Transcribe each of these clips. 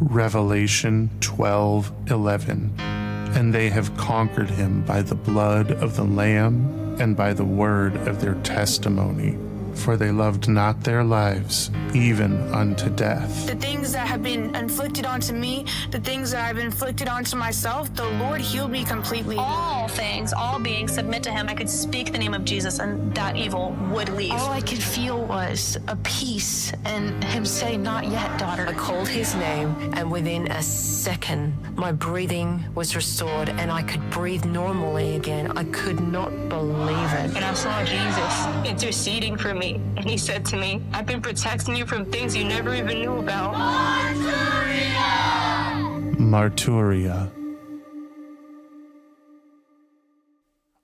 Revelation 12:11. And they have conquered him by the blood of the Lamb and by the word of their testimony. For they loved not their lives, even unto death. The things that have been inflicted onto me, the things that I've inflicted onto myself, the Lord healed me completely. All things, all beings submit to him. I could speak the name of Jesus and that evil would leave. All I could feel was a peace and him say, "Not yet, daughter." I called his name, and within a second, my breathing was restored and I could breathe normally again. I could not believe it. And I saw Jesus interceding for me. And he said to me, "I've been protecting you from things you never even knew about." Martyria.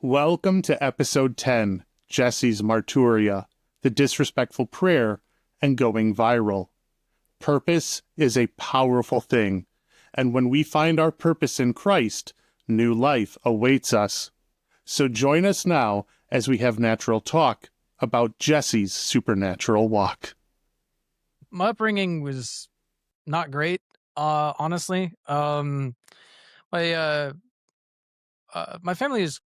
Welcome to episode 10, Jesse's Martyria, the disrespectful prayer and going viral. Purpose is a powerful thing, and when we find our purpose in Christ, new life awaits us. So join us now as we have natural talk about Jesse's supernatural walk. My upbringing was not great, honestly. My family is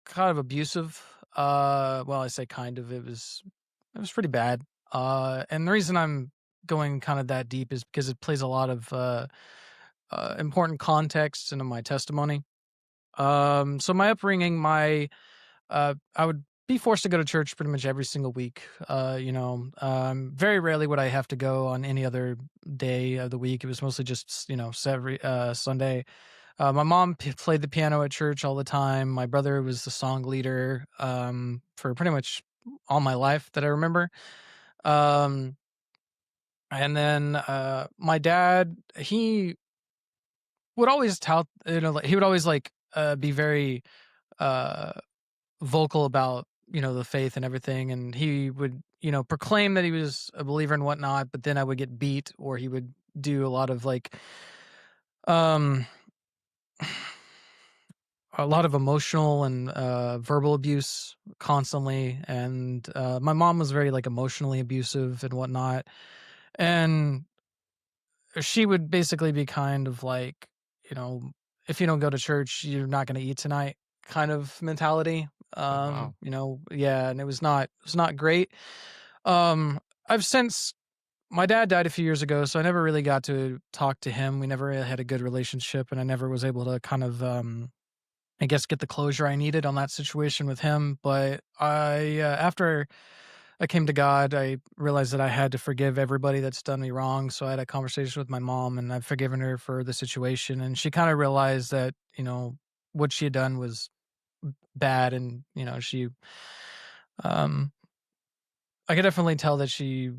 kind of abusive. Well, I say kind of. It was pretty bad. And the reason I'm going kind of that deep is because it plays a lot of important context into my testimony. So my upbringing, I would be forced to go to church pretty much every single week. Very rarely would I have to go on any other day of the week. It was mostly just, every Sunday. My mom played the piano at church all the time. My brother was the song leader for pretty much all my life that I remember. And then my dad, he would always tout, he would always be very vocal about the faith and everything, and he would proclaim that he was a believer and whatnot, but then I would get beat, or he would do a lot of emotional and verbal abuse constantly, and my mom was very emotionally abusive and whatnot, and she would basically be kind of if you don't go to church, you're not going to eat tonight kind of mentality. Wow. Yeah, and it was not great. My dad died a few years ago, so I never really got to talk to him. We never really had a good relationship, and I never was able to kind of, I guess, get the closure I needed on that situation with him. But after I came to God, I realized that I had to forgive everybody that's done me wrong. So I had a conversation with my mom, and I've forgiven her for the situation. And she kind of realized that, what she had done was bad. And, she, I could definitely tell that she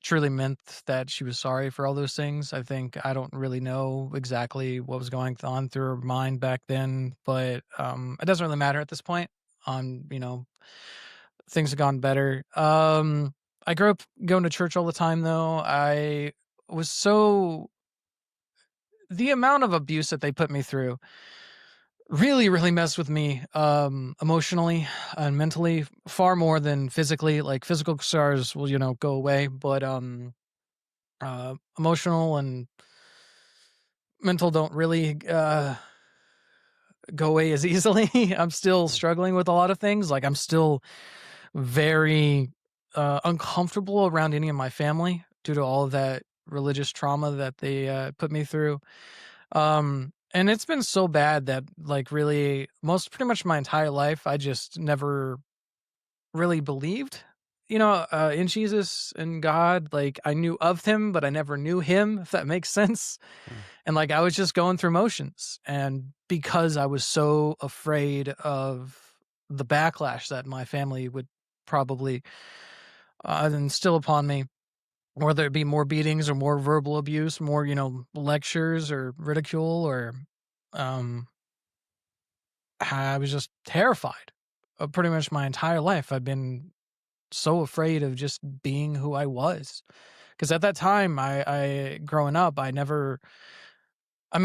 truly meant that she was sorry for all those things. I think I don't really know exactly what was going on through her mind back then, but it doesn't really matter at this point. Things have gone better. I grew up going to church all the time, though. The amount of abuse that they put me through really, really messed with me emotionally and mentally, far more than physically. Physical scars will, go away, but emotional and mental don't really go away as easily. I'm still struggling with a lot of things. I'm still very uncomfortable around any of my family due to all of that religious trauma that they put me through. And it's been so bad that pretty much my entire life, I just never really believed, in Jesus and God. I knew of him, but I never knew him, if that makes sense. And I was just going through motions. And because I was so afraid of the backlash that my family would probably instill upon me, whether it be more beatings or more verbal abuse, more, lectures or ridicule, or I was just terrified of pretty much my entire life. I've been so afraid of just being who I was. Because at that time, I growing up, I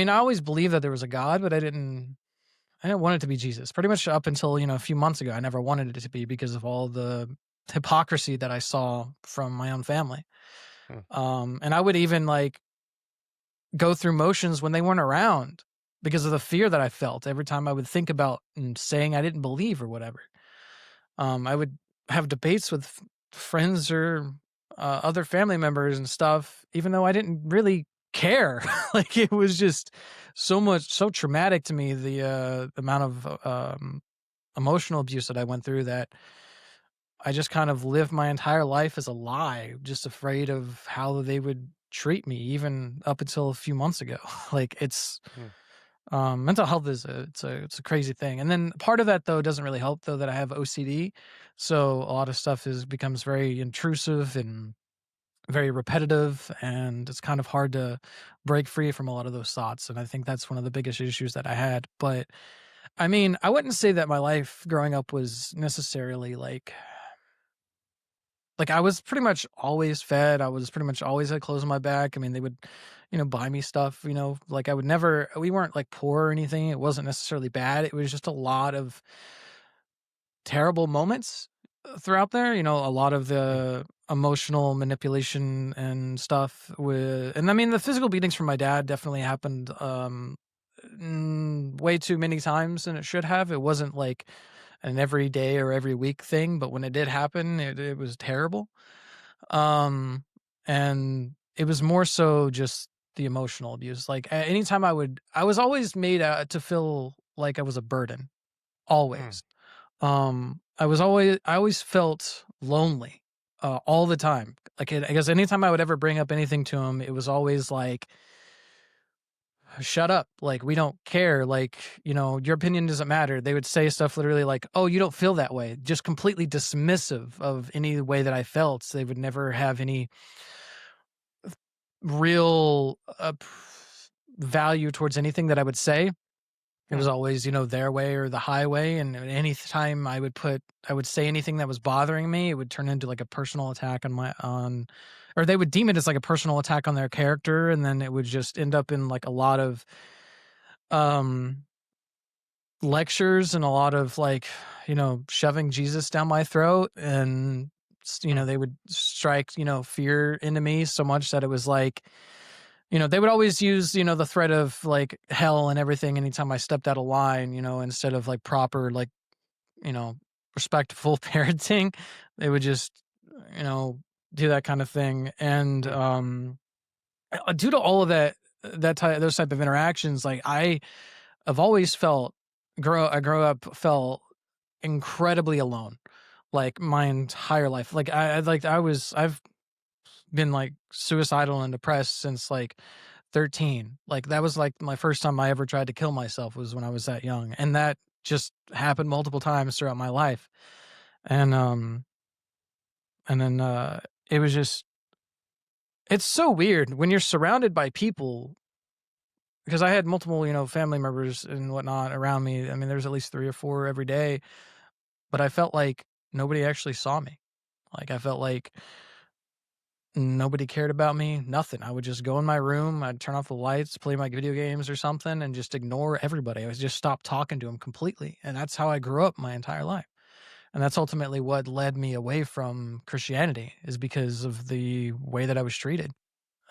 always believed that there was a God, but I didn't want it to be Jesus. Pretty much up until, a few months ago, I never wanted it to be, because of all the hypocrisy that I saw from my own family. And I would even go through motions when they weren't around because of the fear that I felt every time I would think about saying I didn't believe or whatever. I would have debates with friends or other family members and stuff, even though I didn't really care. Like, it was just so traumatic to me, the amount of emotional abuse that I went through, that I just kind of lived my entire life as a lie, just afraid of how they would treat me, even up until a few months ago. Like, it's mental health is it's a crazy thing. And then part of that, though, doesn't really help, though, that I have OCD. So a lot of stuff becomes very intrusive and very repetitive, and it's kind of hard to break free from a lot of those thoughts. And I think that's one of the biggest issues that I had. But I mean, I wouldn't say that my life growing up was necessarily like I was pretty much always fed. I was pretty much always had clothes on my back. I mean, they would, buy me stuff, like we weren't like poor or anything. It wasn't necessarily bad. It was just a lot of terrible moments throughout there, a lot of the emotional manipulation and stuff and I mean, the physical beatings from my dad definitely happened way too many times than it should have. It wasn't like an every day or every week thing, but when it did happen, it was terrible. And it was more so just the emotional abuse. Like anytime I was always made to feel like I was a burden, always. I always felt lonely, all the time. Like, I guess anytime I would ever bring up anything to him, it was always like, shut up. Like, we don't care. Like, your opinion doesn't matter. They would say stuff literally like, oh, you don't feel that way. Just completely dismissive of any way that I felt. So they would never have any real value towards anything that I would say. It was always, their way or the highway. And any time I would say anything that was bothering me, it would turn into like a personal attack or they would deem it as like a personal attack on their character. And then it would just end up in like a lot of lectures and a lot of like, shoving Jesus down my throat. And, they would strike, fear into me so much that it was like, they would always use, the threat of like hell and everything anytime I stepped out of line, instead of like proper, like, respectful parenting. They would just, do that kind of thing. And due to all of those type of interactions, like I've always felt, felt incredibly alone, like my entire life. Like I've been like suicidal and depressed since like 13. Like that was like my first time I ever tried to kill myself, was when I was that young. And that just happened multiple times throughout my life. And then it was just, it's so weird when you're surrounded by people, because I had multiple, family members and whatnot around me. I mean, there's at least 3 or 4 every day, but I felt like nobody actually saw me. Like I felt like nobody cared about me, nothing. I would just go in my room, I'd turn off the lights, play my video games or something, and just ignore everybody. I would just stop talking to them completely. And that's how I grew up my entire life. And that's ultimately what led me away from Christianity, is because of the way that I was treated.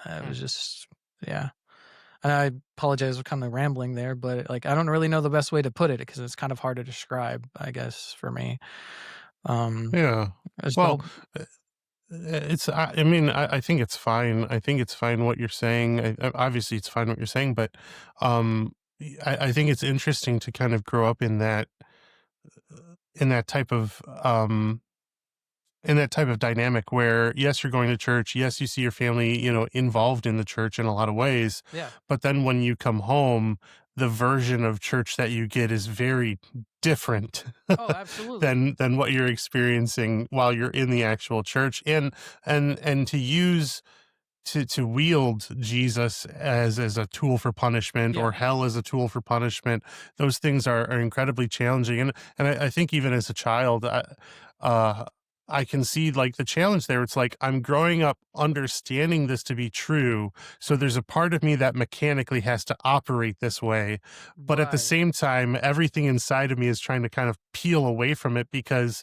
It was just, yeah. And I apologize for kind of rambling there, but like, I don't really know the best way to put it because it's kind of hard to describe, I guess, for me. Yeah. Well, I think it's fine. I think it's fine what you're saying. Obviously it's fine what you're saying, but I think it's interesting to kind of grow up in that type of dynamic where, yes, you're going to church. Yes, you see your family, involved in the church in a lot of ways. Yeah. But then when you come home, the version of church that you get is very different Oh, absolutely. than what you're experiencing while you're in the actual church. And to wield Jesus as a tool for punishment, or hell as a tool for punishment, those things are incredibly challenging. And I think even as a child, I can see like the challenge there. It's like I'm growing up understanding this to be true. So there's a part of me that mechanically has to operate this way. But at the Right. same time, everything inside of me is trying to kind of peel away from it, because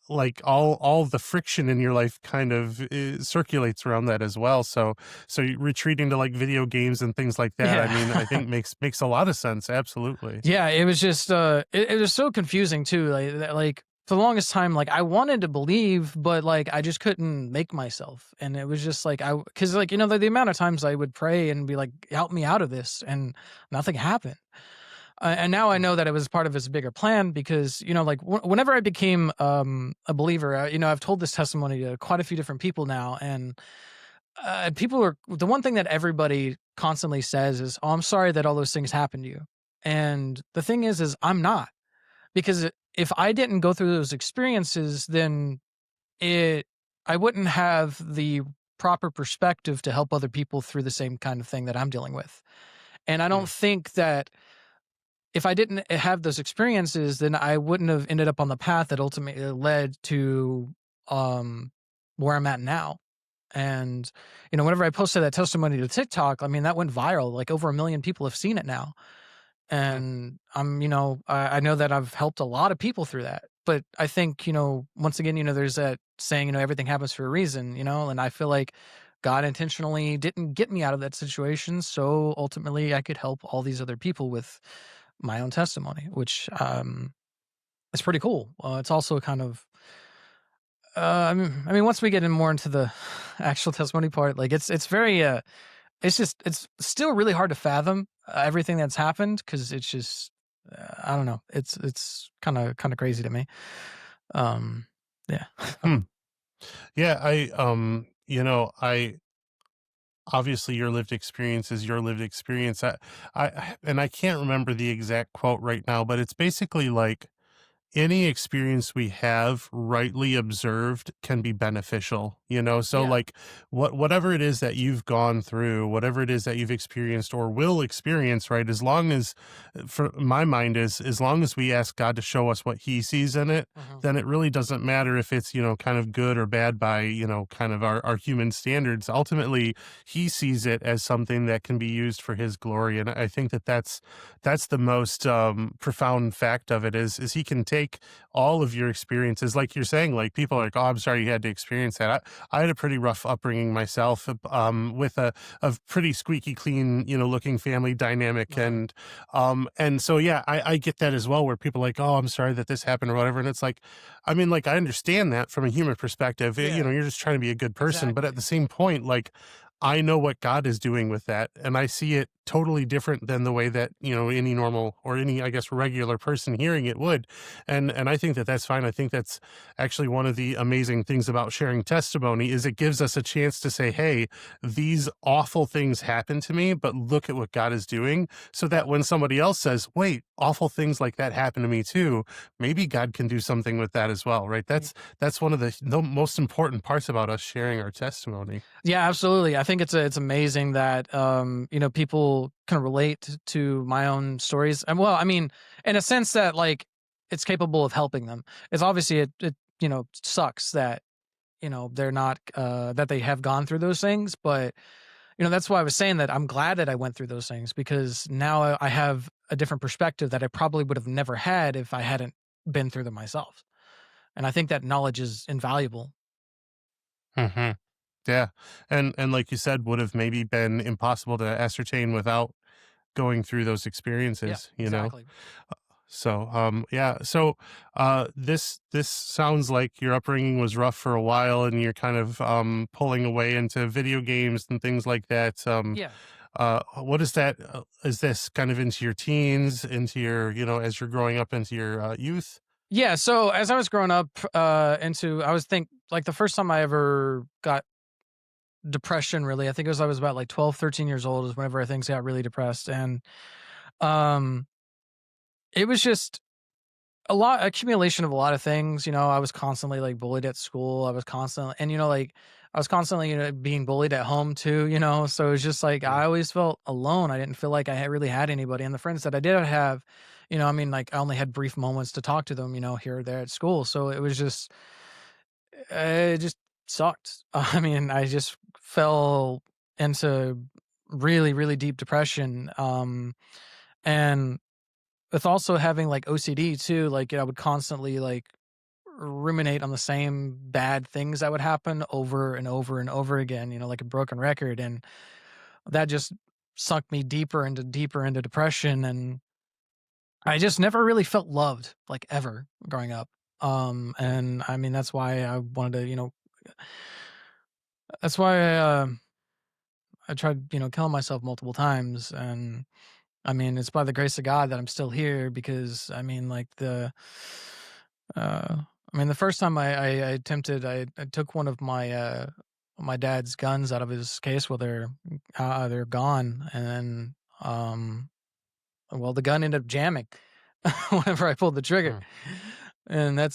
like all of the friction in your life kind of circulates around that as well. So retreating to like video games and things like that, I mean, I Yeah. think makes a lot of sense. Absolutely. Yeah, it was just it was so confusing too. Like for the longest time, like I wanted to believe, but like I just couldn't make myself. And it was just like because like the amount of times I would pray and be like, help me out of this, and nothing happened. And now I know that it was part of his bigger plan because like whenever I became a believer, I've told this testimony to quite a few different people now, and people are the one thing that everybody constantly says is, "Oh, I'm sorry that all those things happened to you." And the thing is I'm not, because if I didn't go through those experiences, then it I wouldn't have the proper perspective to help other people through the same kind of thing that I'm dealing with. And I don't think that if I didn't have those experiences, then I wouldn't have ended up on the path that ultimately led to um, where I'm at now. And whenever I posted that testimony to TikTok, I mean that went viral. Like over 1 million people have seen it now, and I know that I've helped a lot of people through that. But I think once again, there's that saying, everything happens for a reason, and I feel like God intentionally didn't get me out of that situation, so ultimately I could help all these other people with my own testimony, which is pretty cool. It's also kind of I mean, once we get in more into the actual testimony part, like it's very it's still really hard to fathom everything that's happened, because it's just I don't know, it's kind of crazy to me. Yeah. Hmm. Yeah, I obviously your lived experience is your lived experience. I can't remember the exact quote right now, but it's basically like any experience we have rightly observed can be beneficial, so Yeah. like whatever it is that you've gone through, whatever it is that you've experienced or will experience, right, as long as, for my mind, is as long as we ask God to show us what he sees in it, then it really doesn't matter if it's kind of good or bad by kind of our human standards. Ultimately he sees it as something that can be used for his glory, and I think that's the most profound fact of it is he can take all of your experiences, like you're saying, like people are like, oh, I'm sorry you had to experience that. I had a pretty rough upbringing myself, with a pretty squeaky clean, looking family dynamic. And so, yeah, I get that as well, where people are like, oh, I'm sorry that this happened or whatever. And it's like, I mean, like, I understand that from a human perspective, you're just trying to be a good person. But at Exactly. the same point, like, I know what God is doing with that, and I see it totally different than the way that any normal or any, I guess, regular person hearing it would. And I think that that's fine. I think that's actually one of the amazing things about sharing testimony is it gives us a chance to say, hey, these awful things happened to me, but look at what God is doing, so that when somebody else says, wait, awful things like that happened to me too, maybe God can do something with that as well, right? That's one of the most important parts about us sharing our testimony. Yeah, absolutely. I think it's amazing that people can relate to my own stories. And well, I mean, in a sense that like it's capable of helping them. It's obviously it sucks that they're not that they have gone through those things, but that's why I was saying that I'm glad that I went through those things, because now I have a different perspective that I probably would have never had if I hadn't been through them myself. And I think that knowledge is invaluable. Hmm. Yeah, and like you said, would have maybe been impossible to ascertain without going through those Yeah, experiences. exactly. So, yeah. So, this sounds like your upbringing was rough for a while, and you're kind of pulling away into video games and things like that. Yeah. What is that? Is this kind of into your teens, into your as you're growing up into your youth? Yeah, so as I was growing up, I was think like the first time I ever got depression, really, I think I was about like 12, 13 years old is whenever things got really depressed. And um, it was just accumulation of a lot of things. I was constantly like bullied at school. I was constantly, and like I was constantly, being bullied at home too, so it was just like, I always felt alone. I didn't feel like I really had anybody. And the friends that I did have, I mean, like I only had brief moments to talk to them, here or there at school. So it was just, it just sucked. I mean, I just fell into really, really deep depression. And with also having like OCD too, like I would constantly like ruminate on the same bad things that would happen over and over and over again, like a broken record. And that just sunk me deeper into depression. And I just never really felt loved, like, ever growing up. And I mean, that's why I wanted to, that's why I tried, killing myself multiple times. And I mean, it's by the grace of God that I'm still here, because I mean, like, the first time I attempted, I took one of my dad's guns out of his case while they're gone. And then, well, the gun ended up jamming whenever I pulled the trigger. And that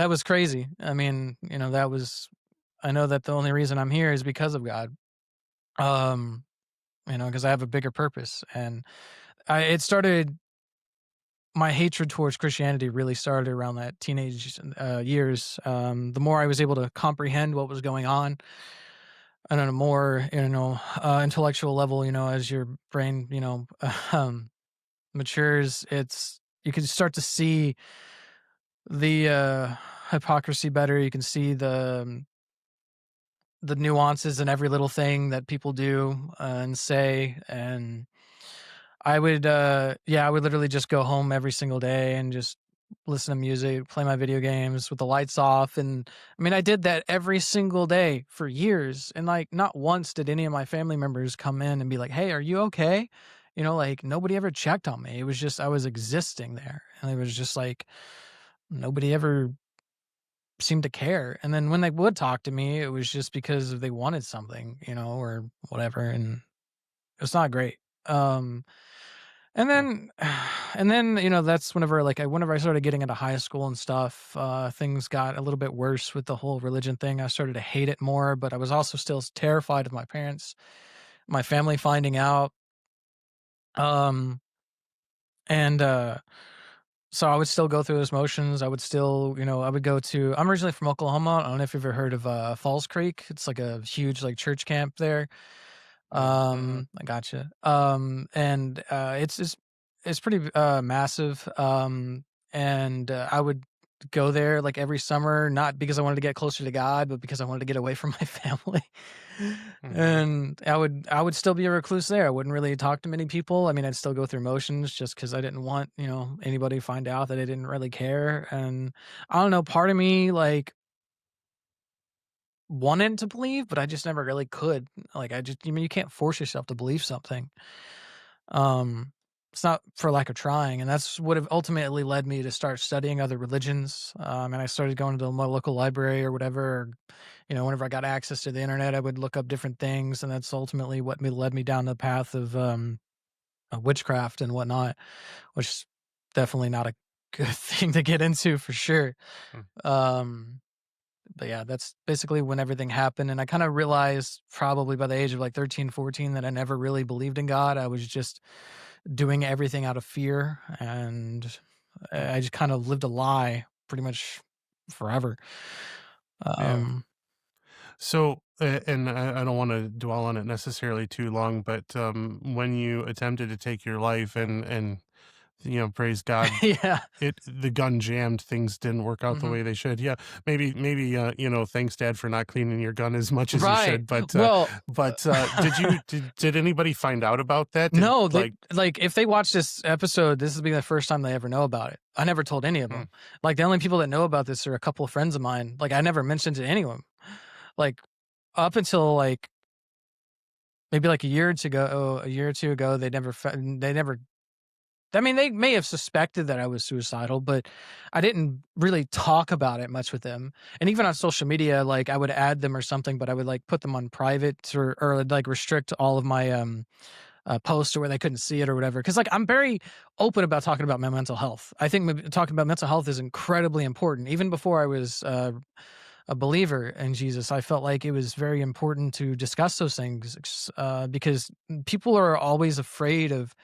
was crazy. I mean, I know that the only reason I'm here is because of God. Because I have a bigger purpose. And my hatred towards Christianity really started around that teenage years. The more I was able to comprehend what was going on, and on a more, intellectual level, as your brain, matures, you can start to see the hypocrisy better. You can see the nuances in every little thing that people do and say. And I would literally just go home every single day and just listen to music, play my video games with the lights off. And I mean, I did that every single day for years. And like, not once did any of my family members come in and be like, "Hey, are you okay?" Like, nobody ever checked on me. It was just, I was existing there. And it was just like, nobody ever seemed to care. And then when they would talk to me, it was just because they wanted something, or whatever. And it's not great. And then, that's whenever I started getting into high school and stuff, things got a little bit worse with the whole religion thing. I started to hate it more, but I was also still terrified of my family finding out. And so I would still go through those motions. I would still, I would go to, I'm originally from Oklahoma. I don't know if you've ever heard of Falls Creek. It's like a huge church camp there. I gotcha. And it's pretty massive. And I would go there like every summer, not because I wanted to get closer to God, but because I wanted to get away from my family. And I would still be a recluse there. I wouldn't really talk to many people. I mean, I'd still go through motions just because I didn't want, anybody to find out that I didn't really care. And I don't know, part of me wanted to believe, but I just never really could. You can't force yourself to believe something. It's not for lack of trying. And that's what have ultimately led me to start studying other religions. And I started going to my local library or whatever, or, whenever I got access to the internet, I would look up different things. And that's ultimately what led me down the path of witchcraft and whatnot, which is definitely not a good thing to get into for sure. But yeah, that's basically when everything happened. And I kind of realized probably by the age of 13, 14 that I never really believed in God. I was just doing everything out of fear. And I just kind of lived a lie pretty much forever. So, and I don't want to dwell on it necessarily too long, but when you attempted to take your life and praise God, yeah. The gun jammed, things didn't work out the way they should. Yeah, maybe thanks, Dad, for not cleaning your gun as much as you should. But did anybody find out about that? No, if they watch this episode, this will be the first time they ever know about it. I never told any of them. The only people that know about this are a couple of friends of mine. I never mentioned to anyone. Up until maybe a year or two ago, they never. I mean, they may have suspected that I was suicidal, but I didn't really talk about it much with them. And even on social media, I would add them or something, but I would put them on private or restrict all of my posts to where they couldn't see it or whatever. Because I'm very open about talking about my mental health. I think talking about mental health is incredibly important. Even before I was a believer in Jesus, I felt like it was very important to discuss those things because people are always afraid of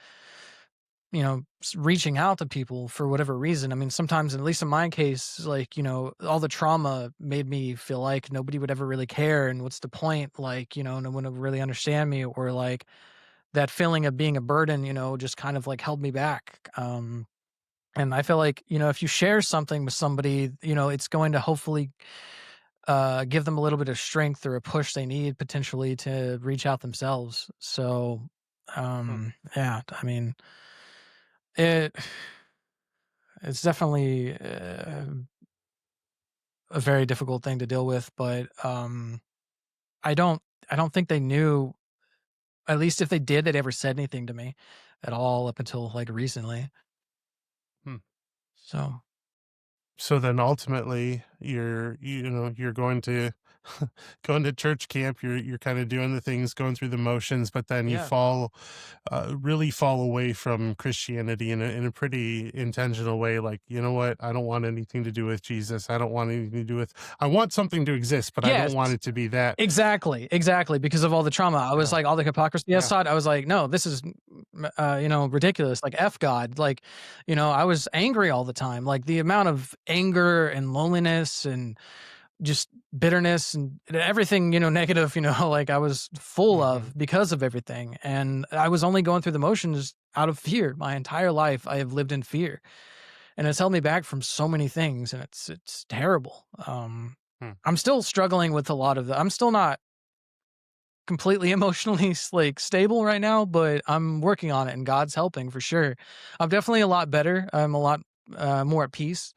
reaching out to people for whatever reason. I mean, sometimes, at least in my case, all the trauma made me feel like nobody would ever really care. And what's the point? No one would really understand me, or that feeling of being a burden, just kind of held me back. And I feel like, if you share something with somebody, it's going to hopefully give them a little bit of strength or a push they need potentially to reach out themselves. So, yeah, I mean, it it's definitely a very difficult thing to deal with, but I don't I don't think they knew. At least if they did, they'd ever said anything to me at all up until like recently. Hmm. So So then ultimately you're going to going to church camp, you're kind of doing the things, going through the motions, but then you yeah. really fall away from Christianity in a pretty intentional way. Like, you know what? I don't want anything to do with Jesus. I don't want anything to do with, I want something to exist, but I don't Yes. want it to be that. Exactly, because of all the trauma. I was Yeah. like, all the hypocrisy I Yeah. saw it, I was like, no, this is, ridiculous. Like, F God. Like, I was angry all the time. Like, the amount of anger and loneliness and just bitterness and everything, negative, like I was full of because of everything. And I was only going through the motions out of fear. My entire life, I have lived in fear. And it's held me back from so many things, and it's terrible. Hmm. I'm still struggling with a lot of I'm still not completely emotionally like stable right now, but I'm working on it, and God's helping for sure. I'm definitely a lot better. I'm a lot more at peace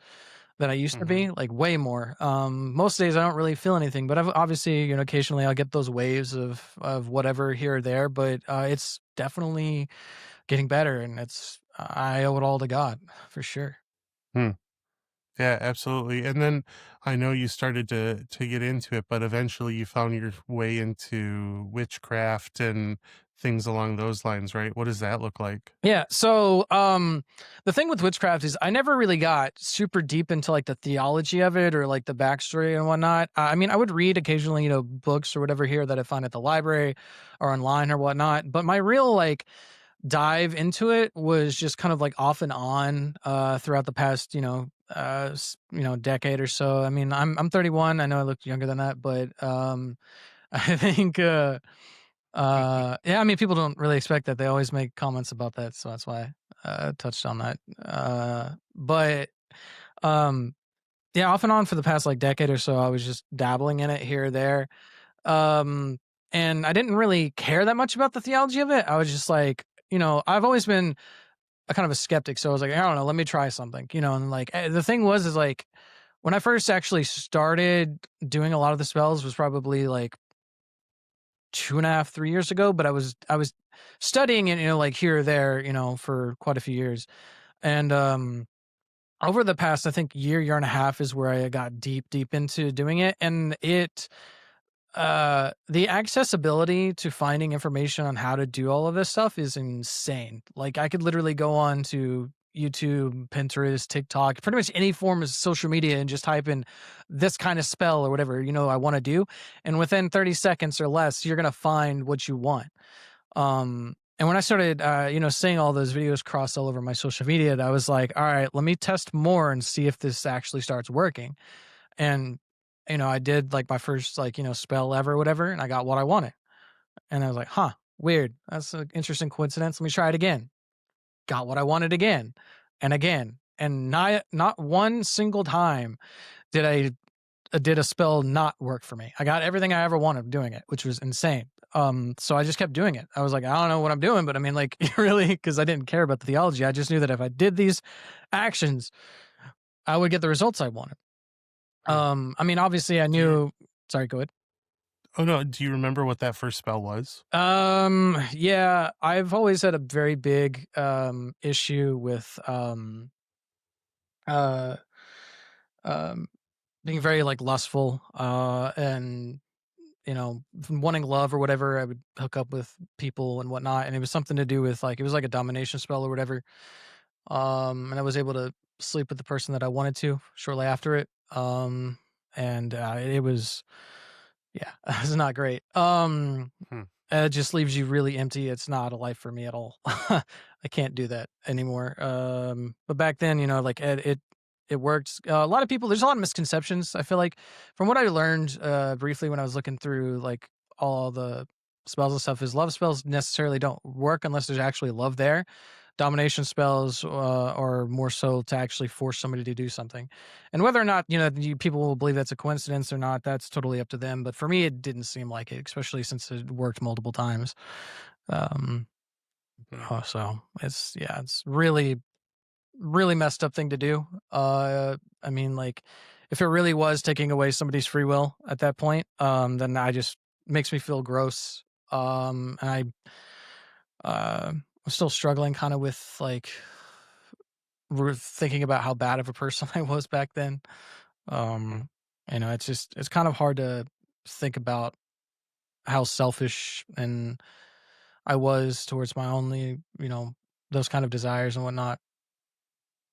than I used to be, like way more. Most days I don't really feel anything, but I've obviously, occasionally I'll get those waves of whatever here or there, but it's definitely getting better, and I owe it all to God for sure. Hmm. Yeah, absolutely. And then I know you started to get into it, but eventually you found your way into witchcraft and things along those lines, right? What does that look like? Yeah. So, the thing with witchcraft is I never really got super deep into like the theology of it or like the backstory and whatnot. I mean, I would read occasionally, books or whatever here that I find at the library or online or whatnot. But my real like dive into it was just kind of like off and on throughout the past, decade or so. I mean, I'm 31. I know I look younger than that, but I think yeah, I mean, people don't really expect that. They always make comments about that, so that's why I touched on that. But um, yeah, off and on for the past like decade or so, I was just dabbling in it here or there. Um, and I didn't really care that much about the theology of it. I was just like, I've always been a kind of a skeptic, so I was like, I don't know, let me try something, and like the thing is like when I first actually started doing a lot of the spells was probably like 2.5, 3 years ago, but I was studying it, like here or there, for quite a few years. And over the past, I think year and a half is where I got deep into doing it. And the accessibility to finding information on how to do all of this stuff is insane. Like I could literally go on to YouTube, Pinterest, TikTok, pretty much any form of social media and just type in this kind of spell or whatever, I want to do. And within 30 seconds or less, you're going to find what you want. And when I started, seeing all those videos cross all over my social media, I was like, all right, let me test more and see if this actually starts working. And, I did like my first spell ever or whatever, and I got what I wanted. And I was like, huh, weird. That's an interesting coincidence. Let me try it again. Got what I wanted again and again. And not one single time did I did a spell not work for me. I got everything I ever wanted doing it, which was insane. So I just kept doing it. I was like, I don't know what I'm doing, but I mean, like, really, because I didn't care about the theology. I just knew that if I did these actions, I would get the results I wanted. I mean, obviously, I knew. Sorry, go ahead. Oh no, do you remember what that first spell was? Yeah, I've always had a very big issue with uh being very like lustful and wanting love or whatever. I would hook up with people and whatnot, and it was something to do with like it was like a domination spell or whatever. And I was able to sleep with the person that I wanted to shortly after it. And it was yeah, it's not great. Hmm. It just leaves you really empty. It's not a life for me at all. I can't do that anymore. But back then, like it worked. A lot of people, there's a lot of misconceptions. I feel like from what I learned briefly when I was looking through like all the spells and stuff is love spells necessarily don't work unless there's actually love there. domination spells, or more so to actually force somebody to do something. And whether or not, people will believe that's a coincidence or not, that's totally up to them. But for me, it didn't seem like it, especially since it worked multiple times. So it's really, really messed up thing to do. I mean, like, if it really was taking away somebody's free will at that point, then I just makes me feel gross. And I'm still struggling kind of with like we're thinking about how bad of a person I was back then. It's kind of hard to think about how selfish and I was towards my only, those kind of desires and whatnot.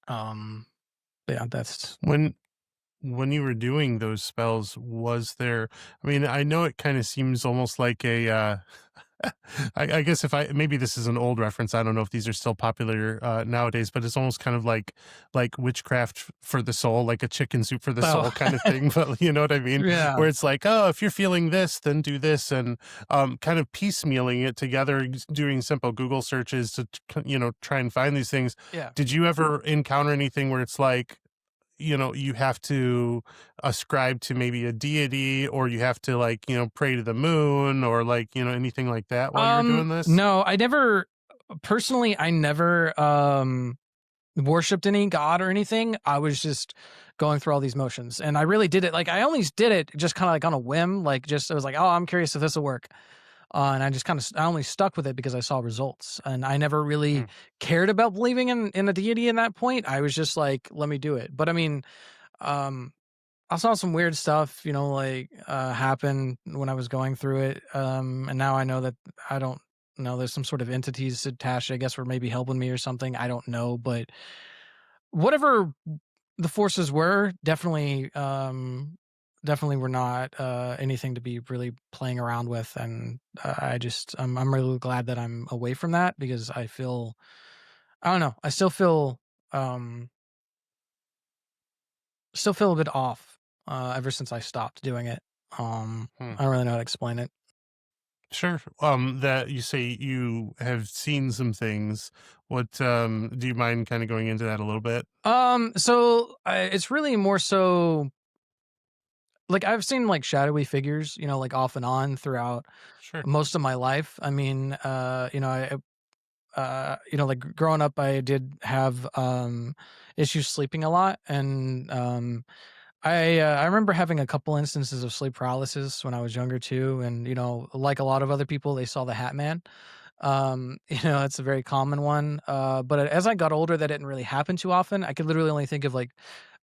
Yeah, that's When you were doing those spells, was there, I mean, I know it kind of seems almost like a, I guess maybe this is an old reference. I don't know if these are still popular nowadays, but it's almost kind of like witchcraft for the soul, like a chicken soup for the soul kind of thing. But you know what I mean? Yeah. Where it's like, oh, if you're feeling this, then do this, and kind of piecemealing it together, doing simple Google searches to try and find these things. Yeah. Did you ever encounter anything where it's like, you have to ascribe to maybe a deity, or you have to pray to the moon, or anything like that while you're doing this? No, I never worshipped any god or anything. I was just going through all these motions, and I really did it. Like, I only did it just kind of like on a whim. Like, just, I was like, oh, I'm curious if this will work. And I only stuck with it because I saw results, and I never really cared about believing in a deity in that point. I was just like, let me do it. But I mean, I saw some weird stuff, happen when I was going through it. And now I know that I don't know, there's some sort of entities attached, I guess, were maybe helping me or something. I don't know, but whatever the forces were, definitely were not anything to be really playing around with. And I'm really glad that I'm away from that, because I don't know, I still feel a bit off ever since I stopped doing it. I don't really know how to explain it. Sure. That you say you have seen some things. What do you mind kind of going into that a little bit? So it's really more so like I've seen like shadowy figures, like off and on throughout Sure. most of my life. I mean, like growing up, I did have issues sleeping a lot, and I remember having a couple instances of sleep paralysis when I was younger too, and like a lot of other people, they saw the Hat Man. It's a very common one. But as I got older, that didn't really happen too often. I could literally only think of like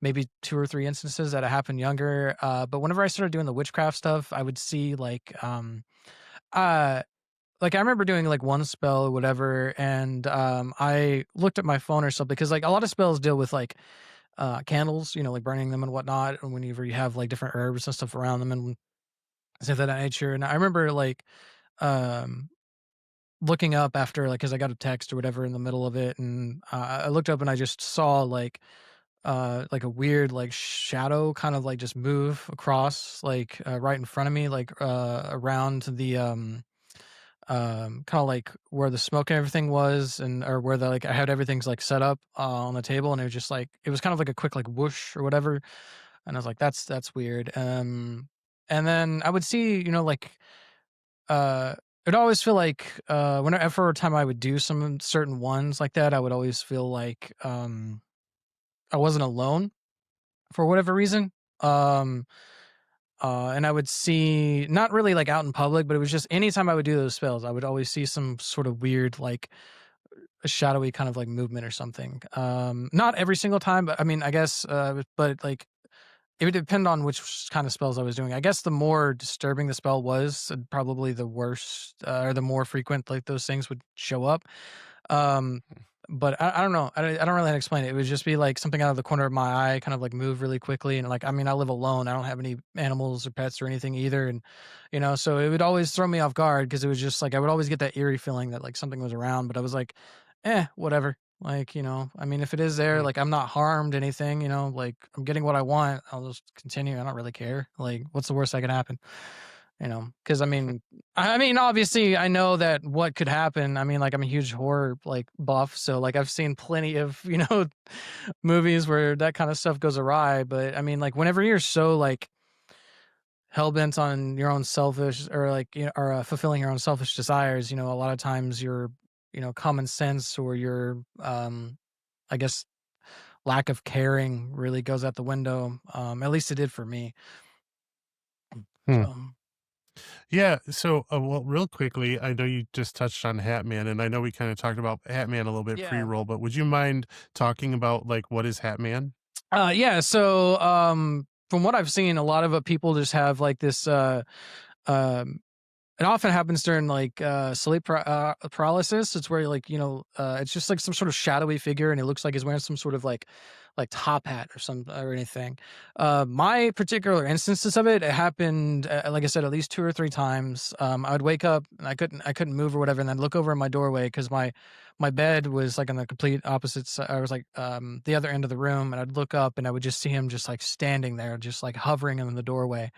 maybe 2 or 3 instances that happened younger. But whenever I started doing the witchcraft stuff, I would see like I remember doing like one spell or whatever, and I looked at my phone or something, because like a lot of spells deal with like candles, like burning them and whatnot, and whenever you have like different herbs and stuff around them and stuff of that nature. And I remember like um looking up after, like, because I got a text or whatever in the middle of it, and I looked up and I just saw like a weird like shadow kind of like just move across like right in front of me, like around the kind of like where the smoke and everything was, and or where the like I had everything's like set up on the table, and it was just like it was kind of like a quick like whoosh or whatever, and I was like, that's weird. And then I would see, like it'd always feel like whenever time I would do some certain ones like that, I would always feel like I wasn't alone for whatever reason. And I would see, not really like out in public, but it was just anytime I would do those spells, I would always see some sort of weird, like a shadowy kind of like movement or something. Not every single time, but I mean, I guess, but like it would depend on which kind of spells I was doing. I guess the more disturbing the spell was, probably the worse, or the more frequent like those things would show up. But I don't know. I don't really know how to explain it. It would just be like something out of the corner of my eye, kind of like move really quickly. And like, I mean, I live alone. I don't have any animals or pets or anything either. And, so it would always throw me off guard, because it was just like, I would always get that eerie feeling that like something was around, but I was like, whatever. Like, I mean, if it is there, like I'm not harmed anything, like I'm getting what I want. I'll just continue. I don't really care. Like, what's the worst that can happen? Because I mean, obviously, I know that what could happen. I mean, like, I'm a huge horror like buff, so like I've seen plenty of movies where that kind of stuff goes awry. But I mean, like, whenever you're so like hell bent on your own selfish or like or fulfilling your own selfish desires, a lot of times your common sense or your I guess lack of caring really goes out the window. At least it did for me. Hmm. So. Yeah. So, well, real quickly, I know you just touched on Hatman, and I know we kind of talked about Hatman a little bit Yeah. pre-roll, but would you mind talking about like what is Hatman? Yeah. So, from what I've seen, a lot of people just have like this. It often happens during like sleep paralysis. It's where like it's just like some sort of shadowy figure, and it looks like he's wearing some sort of like top hat or anything. My particular instances of it happened, like I said, at least 2 or 3 times. I would wake up and I couldn't move or whatever, and then look over in my doorway because my bed was like on the complete opposite side. I was like the other end of the room, and I'd look up and I would just see him just like standing there, just like hovering in the doorway,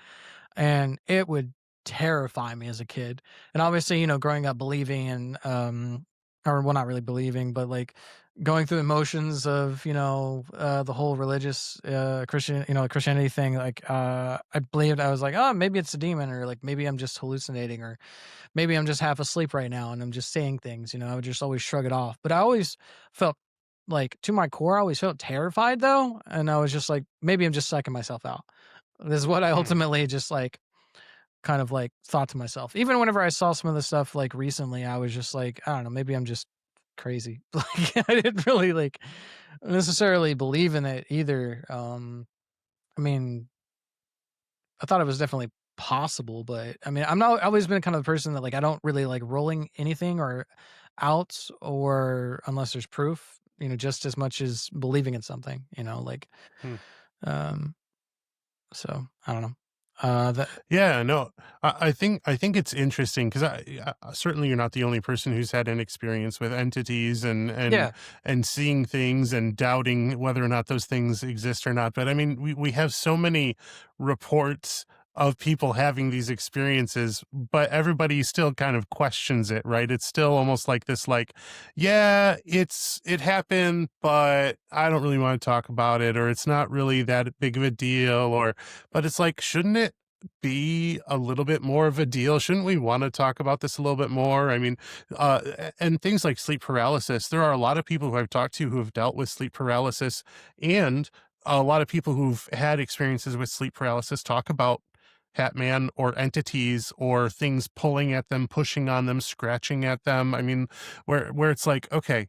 and it would terrify me as a kid. And obviously, growing up believing and or well, not really believing, but like going through the motions of the whole religious Christianity thing. Like I believed, I was like, oh, maybe it's a demon, or like maybe I'm just hallucinating, or maybe I'm just half asleep right now and I'm just saying things. I would just always shrug it off. But I always felt like, to my core, I always felt terrified though, and I was just like, maybe I'm just psyching myself out. This is what I ultimately just like kind of like thought to myself. Even whenever I saw some of the stuff like recently, I was just like, I don't know, maybe I'm just crazy. Like I didn't really like necessarily believe in it either. I mean, I thought it was definitely possible, but I mean, I've always been kind of the person that like I don't really like rolling anything or out, or unless there's proof, just as much as believing in something, like Hmm. um so I don't know. That Yeah, no, I think it's interesting because certainly you're not the only person who's had an experience with entities yeah, and seeing things and doubting whether or not those things exist or not. But I mean, we have so many reports of people having these experiences, but everybody still kind of questions it, right? It's still almost like this, like, yeah, it happened, but I don't really want to talk about it, or it's not really that big of a deal, or but it's like, shouldn't it be a little bit more of a deal? Shouldn't we want to talk about this a little bit more? I mean, and things like sleep paralysis, there are a lot of people who I've talked to who have dealt with sleep paralysis, and a lot of people who've had experiences with sleep paralysis talk about Hatman or entities or things pulling at them, pushing on them, scratching at them. I mean, where it's like, okay,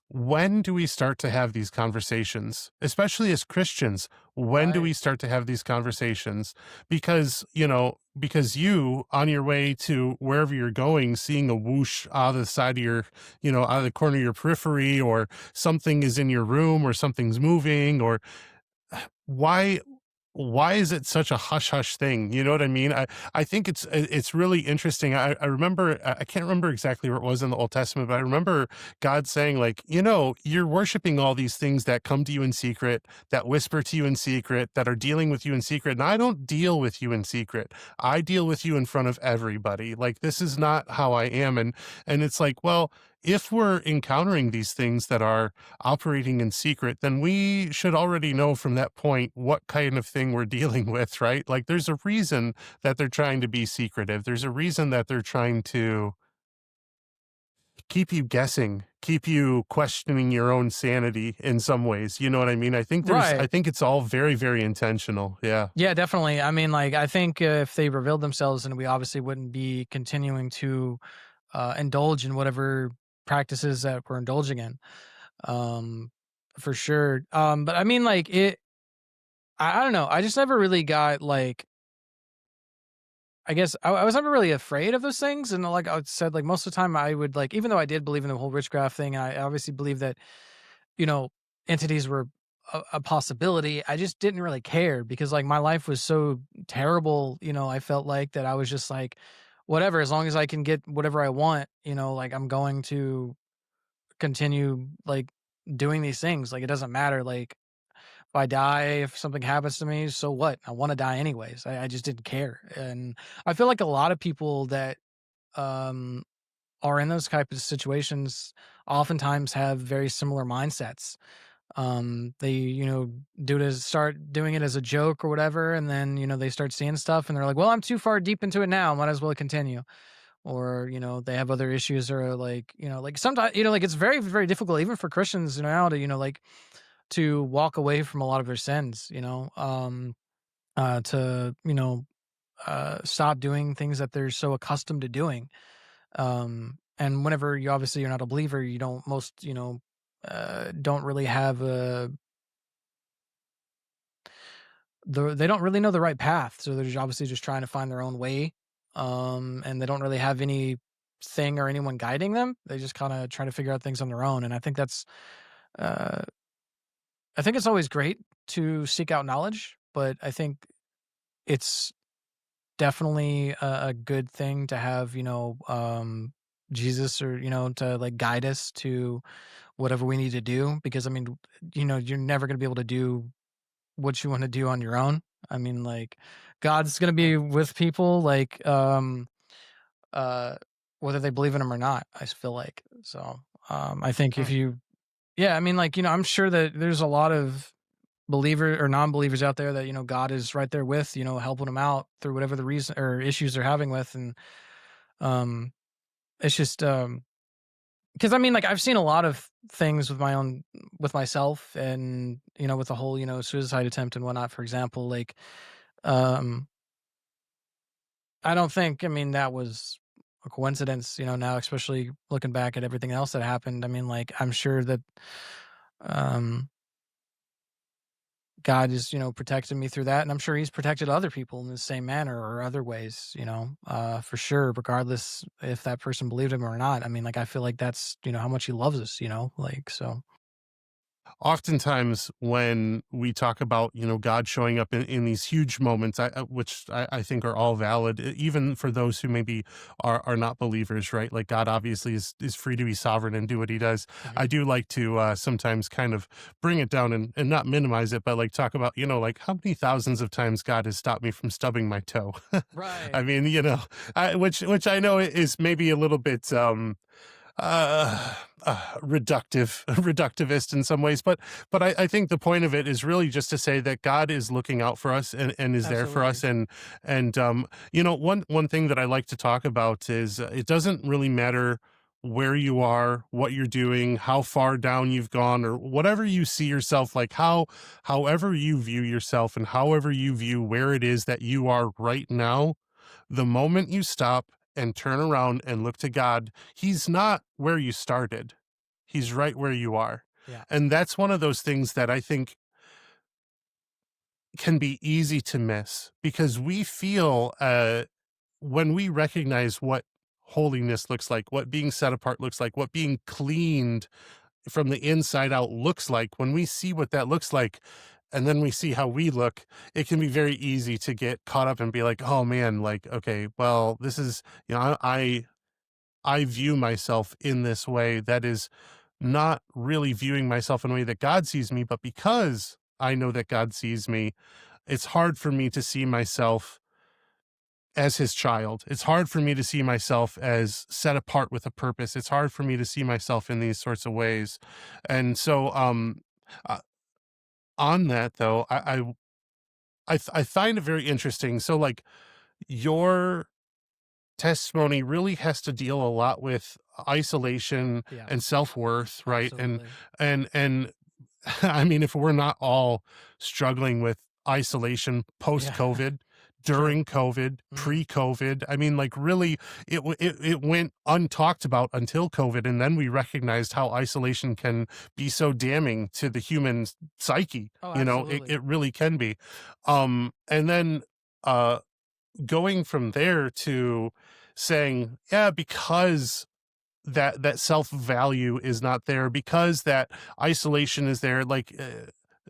when do we start to have these conversations, especially as Christians? When do right. we start to have these conversations? Because, because you, on your way to wherever you're going, seeing a whoosh out of the side of your, out of the corner of your periphery, or something is in your room, or something's moving, or why why is it such a hush hush thing? You know what I mean? I think it's really interesting. I remember, I can't remember exactly where it was in the Old Testament, but I remember God saying, like, you're worshiping all these things that come to you in secret, that whisper to you in secret, that are dealing with you in secret. And I don't deal with you in secret. I deal with you in front of everybody. Like, this is not how I am. And it's like, well, if we're encountering these things that are operating in secret, then we should already know from that point what kind of thing we're dealing with, right? Like, there's a reason that they're trying to be secretive. There's a reason that they're trying to keep you guessing, keep you questioning your own sanity in some ways. You know what I mean? Right. I think it's all very, very intentional. Yeah. Yeah, definitely. I mean, like, I think if they revealed themselves, then we obviously wouldn't be continuing to indulge in whatever practices that we're indulging in, um, for sure. But I mean, like, I don't know. I just never really got like, I guess I was never really afraid of those things. And like I said, like most of the time I would like, even though I did believe in the whole witchcraft thing, and I obviously believe that, you know, entities were a possibility. I just didn't really care because like my life was so terrible. I felt like that I was just like, whatever, as long as I can get whatever I want, like I'm going to continue like doing these things. Like it doesn't matter. Like I die, if something happens to me, so what? I want to die anyways. I just didn't care. And I feel like a lot of people that um are in those type of situations oftentimes have very similar mindsets. They, start doing it as a joke or whatever, and then, they start seeing stuff and they're like, well, I'm too far deep into it now, might as well continue. Or, they have other issues, or like, like sometimes, like it's very, very difficult even for Christians now to, like to walk away from a lot of their sins, to, stop doing things that they're so accustomed to doing. And whenever you're not a believer, you don't most, don't really have they don't really know the right path. So they're obviously just trying to find their own way. And they don't really have any thing or anyone guiding them. They just kind of try to figure out things on their own. And uh, I think it's always great to seek out knowledge, but I think it's definitely a good thing to have, Jesus, or, to like guide us to whatever we need to do. Because I mean, you're never going to be able to do what you want to do on your own. I mean, like, God's going to be with people, like, uh, whether they believe in him or not, I feel like. So, I think if you, yeah, I mean, like, I'm sure that there's a lot of believer or non-believers out there that, God is right there with, helping them out through whatever the reason or issues they're having with. And, um, it's just, because I mean, like, I've seen a lot of things with myself, and, with the whole, suicide attempt and whatnot, for example, like, um, I don't think, I mean, that was a coincidence, now, especially looking back at everything else that happened. I mean, like, I'm sure that, um, God is, protected me through that, and I'm sure he's protected other people in the same manner or other ways, for sure, regardless if that person believed him or not. I mean, like, I feel like that's, how much he loves us, like, so. Oftentimes when we talk about, God showing up in these huge moments, which I think are all valid, even for those who maybe are not believers, right? Like, God obviously is free to be sovereign and do what he does. Mm-hmm. I do like to sometimes kind of bring it down and not minimize it, but like talk about, like how many thousands of times God has stopped me from stubbing my toe. Right. I mean, which I know is maybe a little bit, reductivist in some ways, but I think the point of it is really just to say that God is looking out for us and is there for us. And one thing that I like to talk about is it doesn't really matter where you are, what you're doing, how far down you've gone, or whatever you see yourself, like however you view yourself and however you view where it is that you are right now. The moment you stop and turn around and look to God, he's not where you started. He's right where you are. Yeah. And that's one of those things that I think can be easy to miss, because we feel when we recognize what holiness looks like, what being set apart looks like, what being cleaned from the inside out looks like, when we see what that looks like, and then we see how we look, it can be very easy to get caught up and be like, oh man, like, okay, well, this is, I view myself in this way that is not really viewing myself in a way that God sees me, but because I know that God sees me, it's hard for me to see myself as his child. It's hard for me to see myself as set apart with a purpose. It's hard for me to see myself in these sorts of ways. And so, uh, on that though, I find it very interesting. So like, your testimony really has to deal a lot with isolation Yeah. and self-worth, right? Absolutely. And I mean, if we're not all struggling with isolation post-COVID, during COVID, pre-COVID, I mean, like, really, it went untalked about until COVID, and then we recognized how isolation can be so damning to the human psyche. Oh, It really can be. And then going from there to saying, yeah, because that self-value is not there, because that isolation is there, like,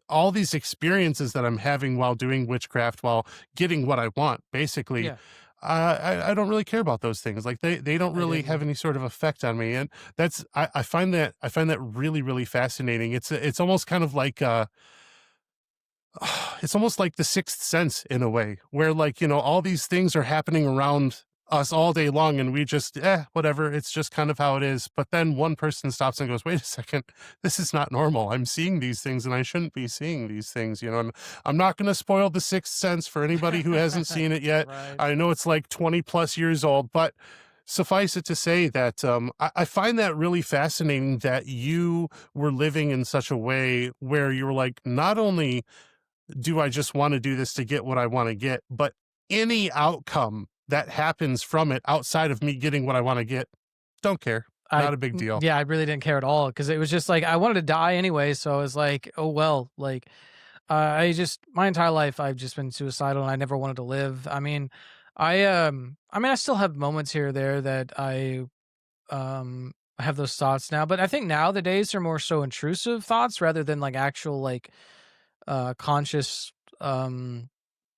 all these experiences that I'm having while doing witchcraft, while getting what I want, basically, Yeah. I don't really care about those things. Like, they don't really have any sort of effect on me. And that's, I find that really, really fascinating. It's almost kind of like, it's almost like the sixth sense in a way, where like, all these things are happening around us all day long and we just, whatever, it's just kind of how it is. But then one person stops and goes, wait a second, this is not normal. I'm seeing these things and I shouldn't be seeing these things, and I'm not going to spoil the sixth sense for anybody who hasn't seen it yet. Right. I know it's like 20 plus years old, but suffice it to say that I find that really fascinating that you were living in such a way where you were like, not only do I just want to do this to get what I want to get, but any outcome that happens from it outside of me getting what I want to get, don't care. Not a big deal. Yeah, I really didn't care at all, because it was just like I wanted to die anyway. So I was like, oh well, like my entire life I've just been suicidal and I never wanted to live. I still have moments here or there that I have those thoughts now, but I think nowadays are more so intrusive thoughts rather than like actual like conscious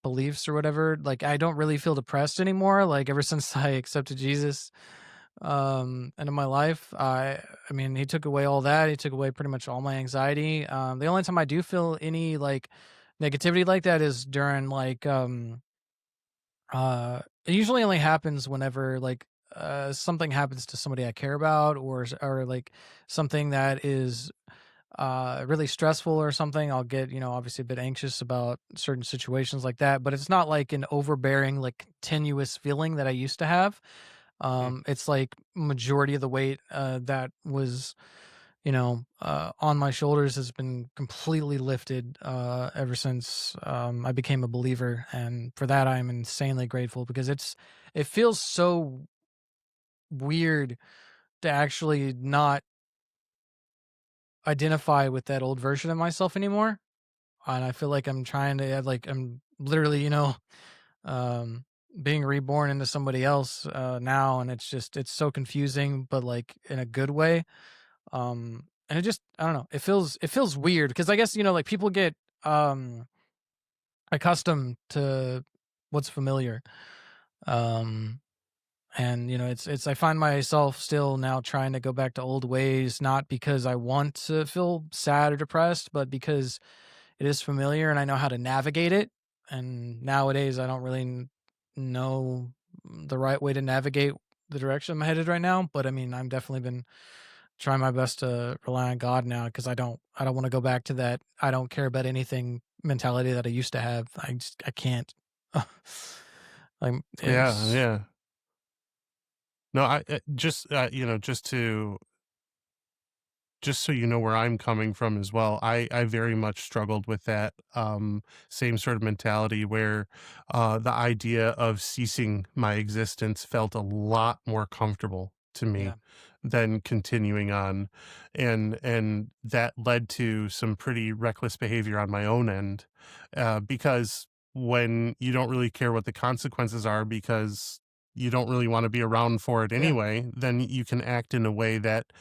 beliefs or whatever. Like I don't really feel depressed anymore, like ever since I accepted Jesus into my life. I mean, he took away all that. He took away pretty much all my anxiety. The only time I do feel any like negativity like that is during like it usually only happens whenever like something happens to somebody I care about, or like something that is really stressful or something. I'll get, obviously a bit anxious about certain situations like that, but it's not like an overbearing, like continuous feeling that I used to have. It's like majority of the weight that was, on my shoulders has been completely lifted ever since I became a believer, and for that I'm insanely grateful, because it feels so weird to actually not identify with that old version of myself anymore. And I feel like I'm trying to, like, I'm literally, um, being reborn into somebody else now. And it's so confusing, but like in a good way. And I don't know, it feels weird, because I guess, like people get accustomed to what's familiar. Um, and I find myself still now trying to go back to old ways, not because I want to feel sad or depressed, but because it is familiar and I know how to navigate it. And nowadays I don't really know the right way to navigate the direction I'm headed right now. But I mean, I'm definitely been trying my best to rely on God now, because I don't want to go back to that I don't care about anything mentality that I used to have. I can't. Like Yeah, it's yeah. No, just just so you know where I'm coming from as well. I very much struggled with that same sort of mentality where the idea of ceasing my existence felt a lot more comfortable to yeah. me than continuing on, and that led to some pretty reckless behavior on my own end, because when you don't really care what the consequences are because you don't really want to be around for it Yeah. anyway, then you can act in a way that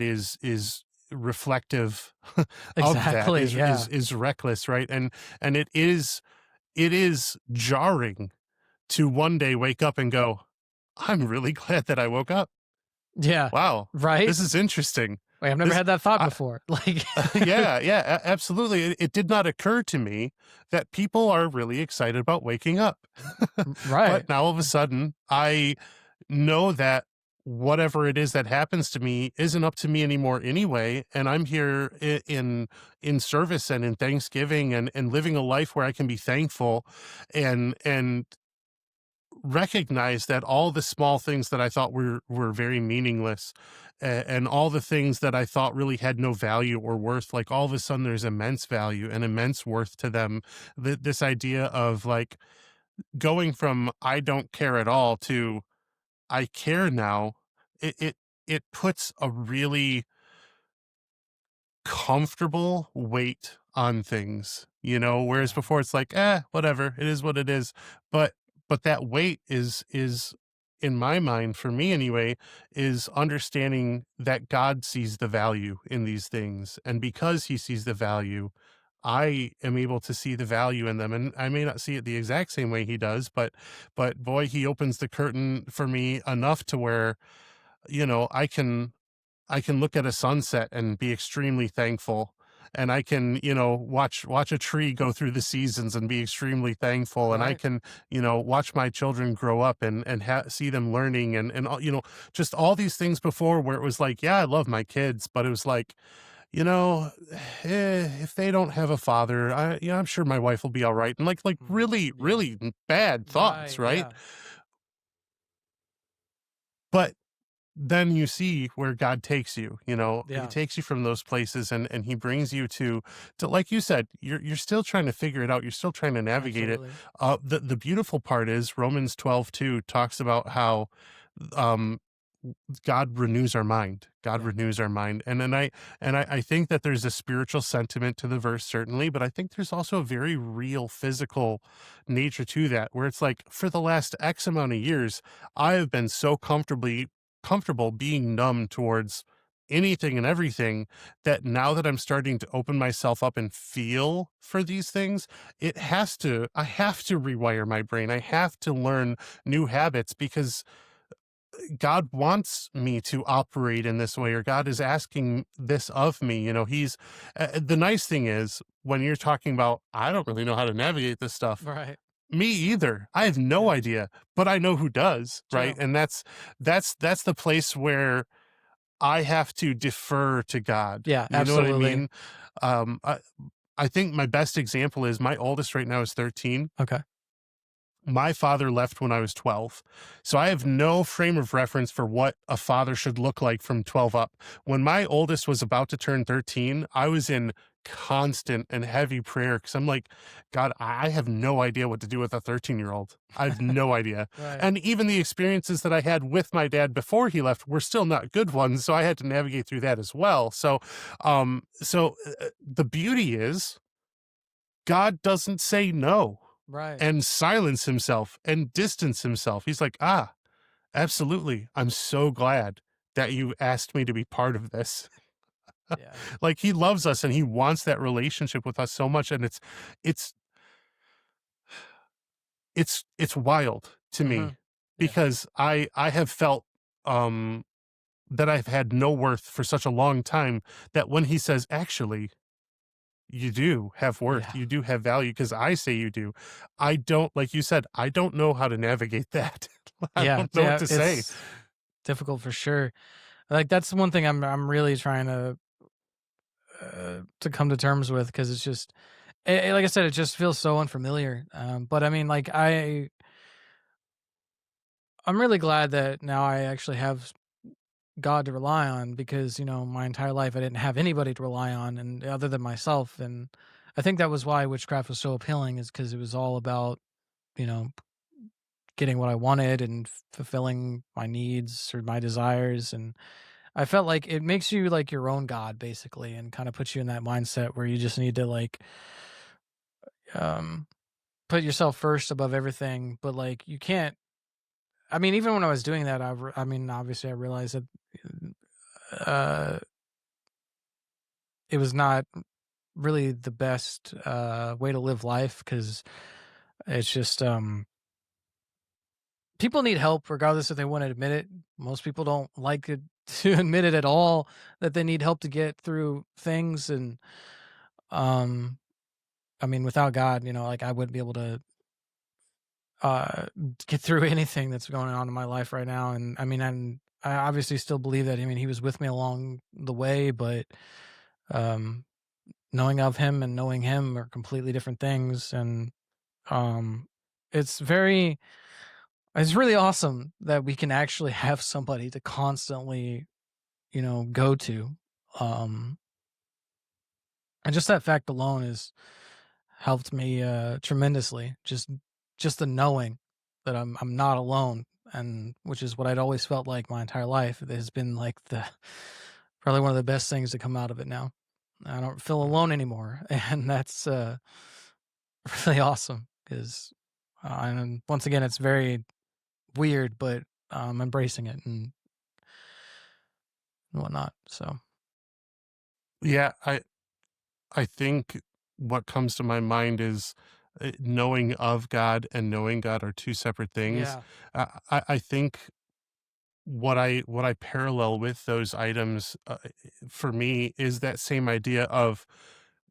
is reflective of that, Exactly. Yeah. is reckless, right? And it is jarring to one day wake up and go, I'm really glad that I woke up. Yeah. Wow, Right? this is interesting. Wait, I've never This had that thought I, before. Like yeah, yeah, absolutely. It did not occur to me that people are really excited about waking up. right. But now all of a sudden, I know that whatever it is that happens to me isn't up to me anymore anyway, and I'm here in service and in thanksgiving and living a life where I can be thankful and recognize that all the small things that I thought were very meaningless, and all the things that I thought really had no value or worth, like all of a sudden there's immense value and immense worth to them. This idea of like going from I don't care at all to I care now, it puts a really comfortable weight on things, whereas Yeah. before it's like, whatever, it is what it is. But that weight is in my mind, for me anyway, is understanding that God sees the value in these things. And because he sees the value, I am able to see the value in them. And I may not see it the exact same way he does, but boy, he opens the curtain for me enough to where, I can look at a sunset and be extremely thankful. and I can, watch a tree go through the seasons and be extremely thankful. And I Right. can, watch my children grow up and see them learning and all, just all these things before where it was like, yeah, I love my kids, but it was like, you know, if they don't have a father, I'm sure my wife will be all right. And like really, Yeah. really bad thoughts, Right. right? Yeah. But then you see where God takes you, he Yeah. takes you from those places and he brings you to, like you said, you're still trying to figure it out. You're still trying to navigate it. Absolutely. The beautiful part is Romans 12:2 talks about how, um, God renews our mind. God Yeah. renews our mind. And I think that there's a spiritual sentiment to the verse, certainly, but I think there's also a very real physical nature to that, where it's like, for the last X amount of years, I have been so comfortable being numb towards anything and everything, that now that I'm starting to open myself up and feel for these things, I have to rewire my brain. I have to learn new habits, because God wants me to operate in this way, or God is asking this of me. He's the nice thing is, when you're talking about, I don't really know how to navigate this stuff. Right. Me either. I have no Yeah. idea, but I know who does, right? True. And that's the place where I have to defer to God. Yeah. You know what I Absolutely. mean? Um, I, I think my best example is my oldest right now is 13. Okay. My father left when I was 12. So I have no frame of reference for what a father should look like from 12 up. When my oldest was about to turn 13, I was in constant and heavy prayer, because I'm like, God, I have no idea what to do with a 13-year-old. I have no idea. Right. And even the experiences that I had with my dad before he left were still not good ones. So I had to navigate through that as well. So the beauty is, God doesn't say no Right. and silence himself and distance himself. He's like, absolutely. I'm so glad that you asked me to be part of this. Yeah. Like, he loves us and he wants that relationship with us so much. And it's wild to Hmm. me, Yeah. because I have felt, that I've had no worth for such a long time, that when he says, actually, you do have worth, Yeah. you do have value, because I say you do. I don't, like you said, I don't know how to navigate that. I Yeah. don't know what to say. It's difficult for sure. Like, that's the one thing I'm really trying to come to terms with, because it's just, like I said, it just feels so unfamiliar. But I mean, like, I'm really glad that now I actually have God to rely on, because my entire life I didn't have anybody to rely on, and other than myself. And I think that was why witchcraft was so appealing, is because it was all about you know getting what I wanted and fulfilling my needs or my desires. And I felt like it makes you like your own god, basically, and kind of puts you in that mindset where you just need to like um put yourself first above everything. But like, you can't. I mean, even when I was doing that, I mean, obviously I realized that uh it was not really the best way to live life, because it's just people need help regardless if they want to admit it. Most people don't like it to admit it at all, that they need help to get through things. And um I mean, without God, like, I wouldn't be able to uh get through anything that's going on in my life right now. And I mean, I obviously still believe that, I mean, he was with me along the way, but um knowing of him and knowing him are completely different things. And um it's it's really awesome that we can actually have somebody to constantly go to. um and just that fact alone has helped me tremendously. Just the knowing that I'm not alone, and which is what I'd always felt like my entire life. It has been like the probably one of the best things to come out of it now. I don't feel alone anymore, and that's really awesome, because and once again, it's very weird, but I'm embracing it and whatnot. So Yeah, I think what comes to my mind is, knowing of God and knowing God are two separate things. yeah, I think what I parallel with those items, for me, is that same idea of,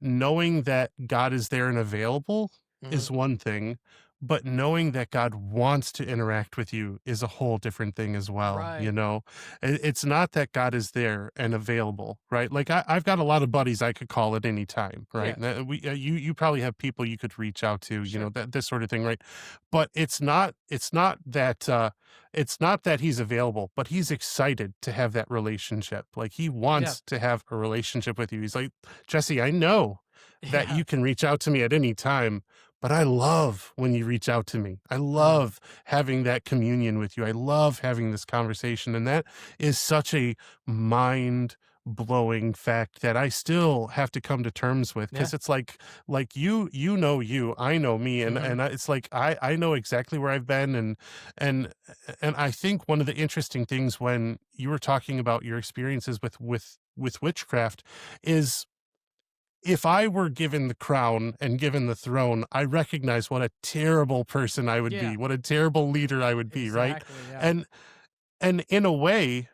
knowing that God is there and available Mhm. is one thing, but knowing that God wants to interact with you is a whole different thing as well. Right. You know, it's not that God is there and available, right? Like I've got a lot of buddies I could call at any time, right? Yeah. And, you probably have people you could reach out to, you know, Sure. that this sort of thing, right? But it's not that he's available, but he's excited to have that relationship. Like he wants to have a relationship with you. He's like, Jesse, I know that Yeah. you can reach out to me at any time, but I love when you reach out to me. I Mm. love having that communion with you. I love having this conversation. And that is such a mind blowing fact that I still have to come to terms with, because Yeah. it's like you know you, I know me, and Mhm. it's like I know exactly where I've been, and and I think one of the interesting things when you were talking about your experiences with witchcraft is, if I were given the crown and given the throne, I recognize what a terrible person I would Yeah. be, what a terrible leader I would be, right? Exactly. Yeah. And in a way,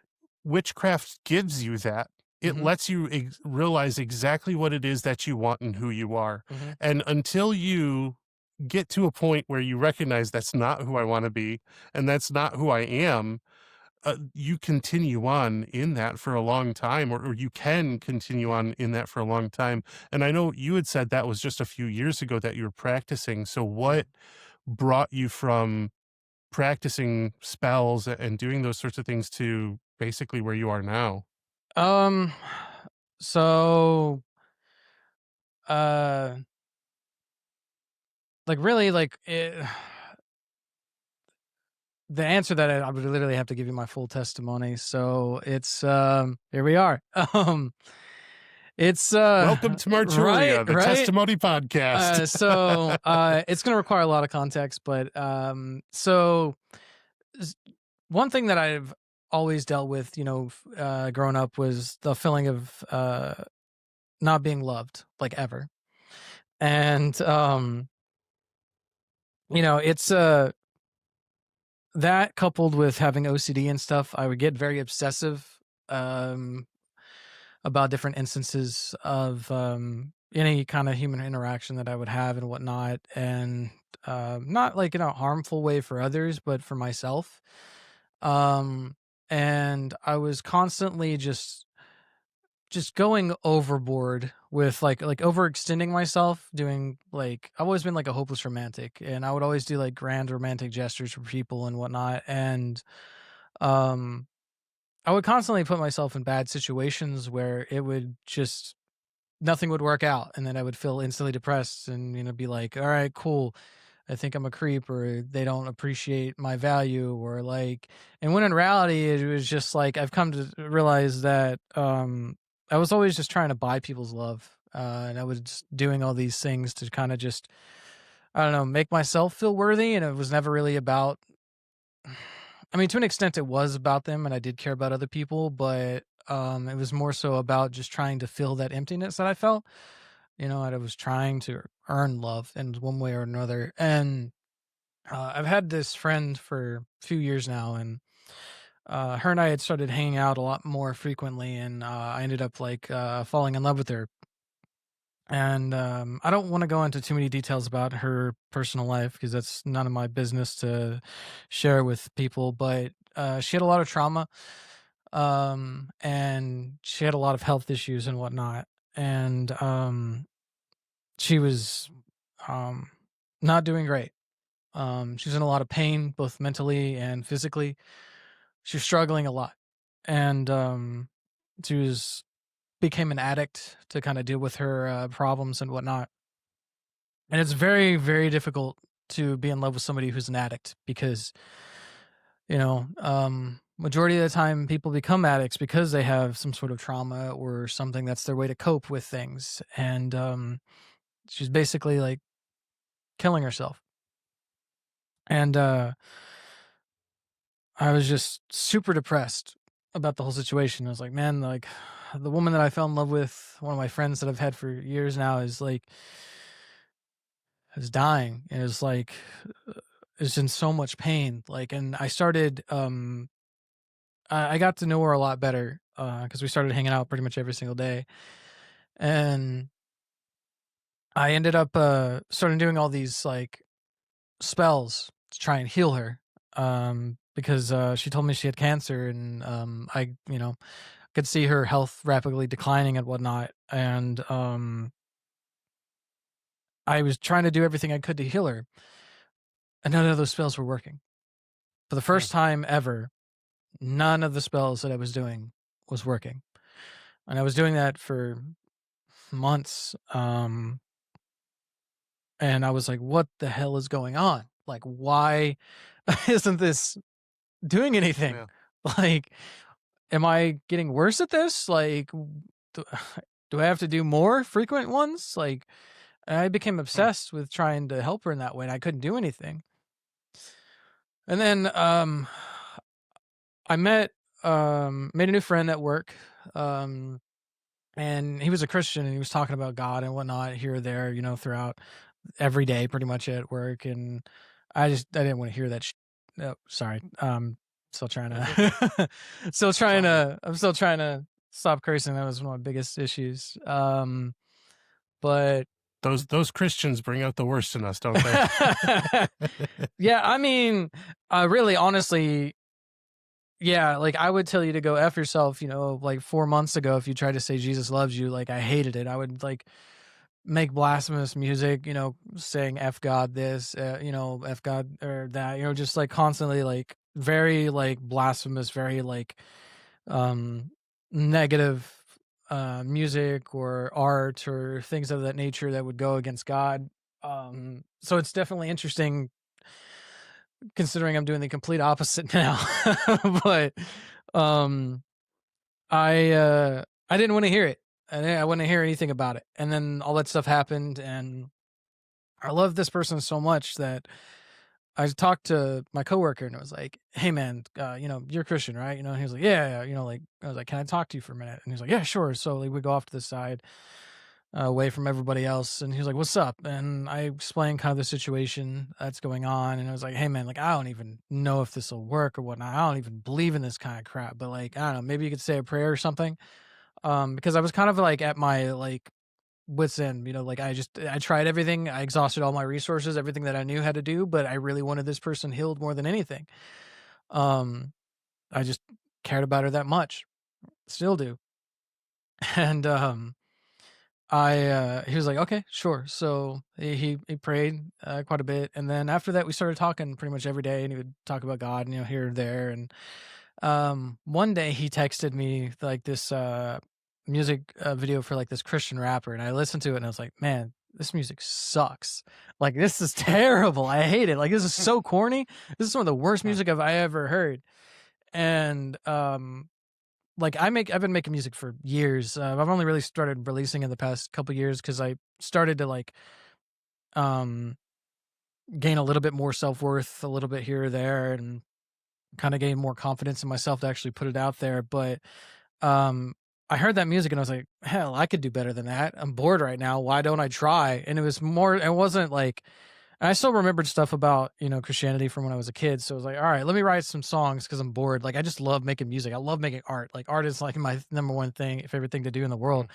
witchcraft gives you that. It Mhm. lets you realize exactly what it is that you want and who you are. Mhm. And until you get to a point where you recognize that's not who I want to be and that's not who I am, you continue on in that for a long time, or you can continue on in that for a long time. And I know you had said that was just a few years ago that you were practicing. So what brought you from practicing spells and doing those sorts of things to basically where you are now? Um. So, uh, like really, like the answer that I would literally have to give you my full testimony. So it's here we are. Um, it's Welcome to right, Martyria, the right. testimony podcast. So it's gonna require a lot of context, but so one thing that I've always dealt with, growing up, was the feeling of not being loved, like, ever. And it's that coupled with having OCD and stuff, I would get very obsessive um about different instances of any kind of human interaction that I would have and whatnot, and not like in a harmful way for others, but for myself. Um, and I was constantly just going overboard with like overextending myself, doing like I've always been like a hopeless romantic, and I would always do like grand romantic gestures for people and whatnot, and um I would constantly put myself in bad situations where it would just nothing would work out, and then I would feel instantly depressed and be like, all right, cool, I think I'm a creep, or they don't appreciate my value, or like, and when in reality it was just like I've come to realize that I was always just trying to buy people's love, and I was just doing all these things to kind of just, I don't know, make myself feel worthy, and it was never really about, I mean, to an extent it was about them, and I did care about other people, but it was more so about just trying to fill that emptiness that I felt. And I was trying to earn love in one way or another. And I've had this friend for a few years now, and her and I had started hanging out a lot more frequently, and I ended up like falling in love with her. And I don't want to go into too many details about her personal life because that's none of my business to share with people. But she had a lot of trauma, and she had a lot of health issues and whatnot. And she was um, not doing great. She was in a lot of pain, both mentally and physically. She was struggling a lot, and she became an addict to kind of deal with her problems and whatnot. And it's very, very difficult to be in love with somebody who's an addict because, majority of the time people become addicts because they have some sort of trauma or something that's their way to cope with things. And she's basically like killing herself. And I was just super depressed about the whole situation. I was like, man, like the woman that I fell in love with, one of my friends that I've had for years now, is dying. And it's like, is in so much pain. Like, and I started, I got to know her a lot better because we started hanging out pretty much every single day. And I ended up starting doing all these like spells to try and heal her, because she told me she had cancer, and I could see her health rapidly declining and whatnot, and I was trying to do everything I could to heal her, and none of those spells were working. For the first time ever, none of the spells that I was doing was working, and I was doing that for months. And I was like, what the hell is going on? Like, why isn't this doing anything? Yeah. Like, am I getting worse at this? Like, do, do I have to do more frequent ones? Like, I became obsessed with trying to help her in that way, and I couldn't do anything. And then I made a new friend at work, and he was a Christian, and he was talking about God and whatnot here or there, throughout every day, pretty much at work. And I didn't want to hear that. No, sorry. Still trying to, I'm still trying to stop cursing. That was one of my biggest issues. But Those Christians bring out the worst in us, don't they? yeah, I mean, really, honestly, yeah, like I would tell you to go F yourself, like 4 months ago, if you tried to say Jesus loves you. Like, I hated it. I would like make blasphemous music, saying F God this, F God or that, just like constantly like very like blasphemous, very like negative music or art or things of that nature that would go against God. So it's definitely interesting considering I'm doing the complete opposite now. But I didn't want to hear it. I wouldn't hear anything about it. And then all that stuff happened, and I love this person so much that I talked to my coworker, and it was like, "Hey man, you're Christian, right?" And he was like, "Yeah, yeah." Like I was like, "Can I talk to you for a minute?" And he was like, "Yeah, sure." So like we go off to the side, away from everybody else, and he was like, "What's up?" And I explained kind of the situation that's going on, and I was like, "Hey man, like I don't even know if this will work or whatnot. I don't even believe in this kind of crap, but like I don't know, maybe you could say a prayer or something." Because I was kind of like at my like wits end, like I tried everything. I exhausted all my resources, everything that I knew how to do, but I really wanted this person healed more than anything. I just cared about her that much. Still do. And he was like, "Okay, sure." So he prayed quite a bit, and then after that we started talking pretty much every day, and he would talk about God, here and there. And one day he texted me like this music video for like this Christian rapper, and I listened to it, and I was like, "Man, this music sucks. Like this is terrible. I hate it. Like this is so corny. This is some of the worst music I ever heard." And like I've been making music for years. I've only really started releasing in the past couple years because I started to like gain a little bit more self-worth a little bit here or there, and kind of gain more confidence in myself to actually put it out there. But I heard that music and I was like, hell, I could do better than that. I'm bored right now. Why don't I try? And it wasn't like, and I still remembered stuff about, Christianity from when I was a kid. So I was like, all right, let me write some songs because I'm bored. Like, I just love making music. I love making art. Like, art is like my number one favorite thing to do in the world,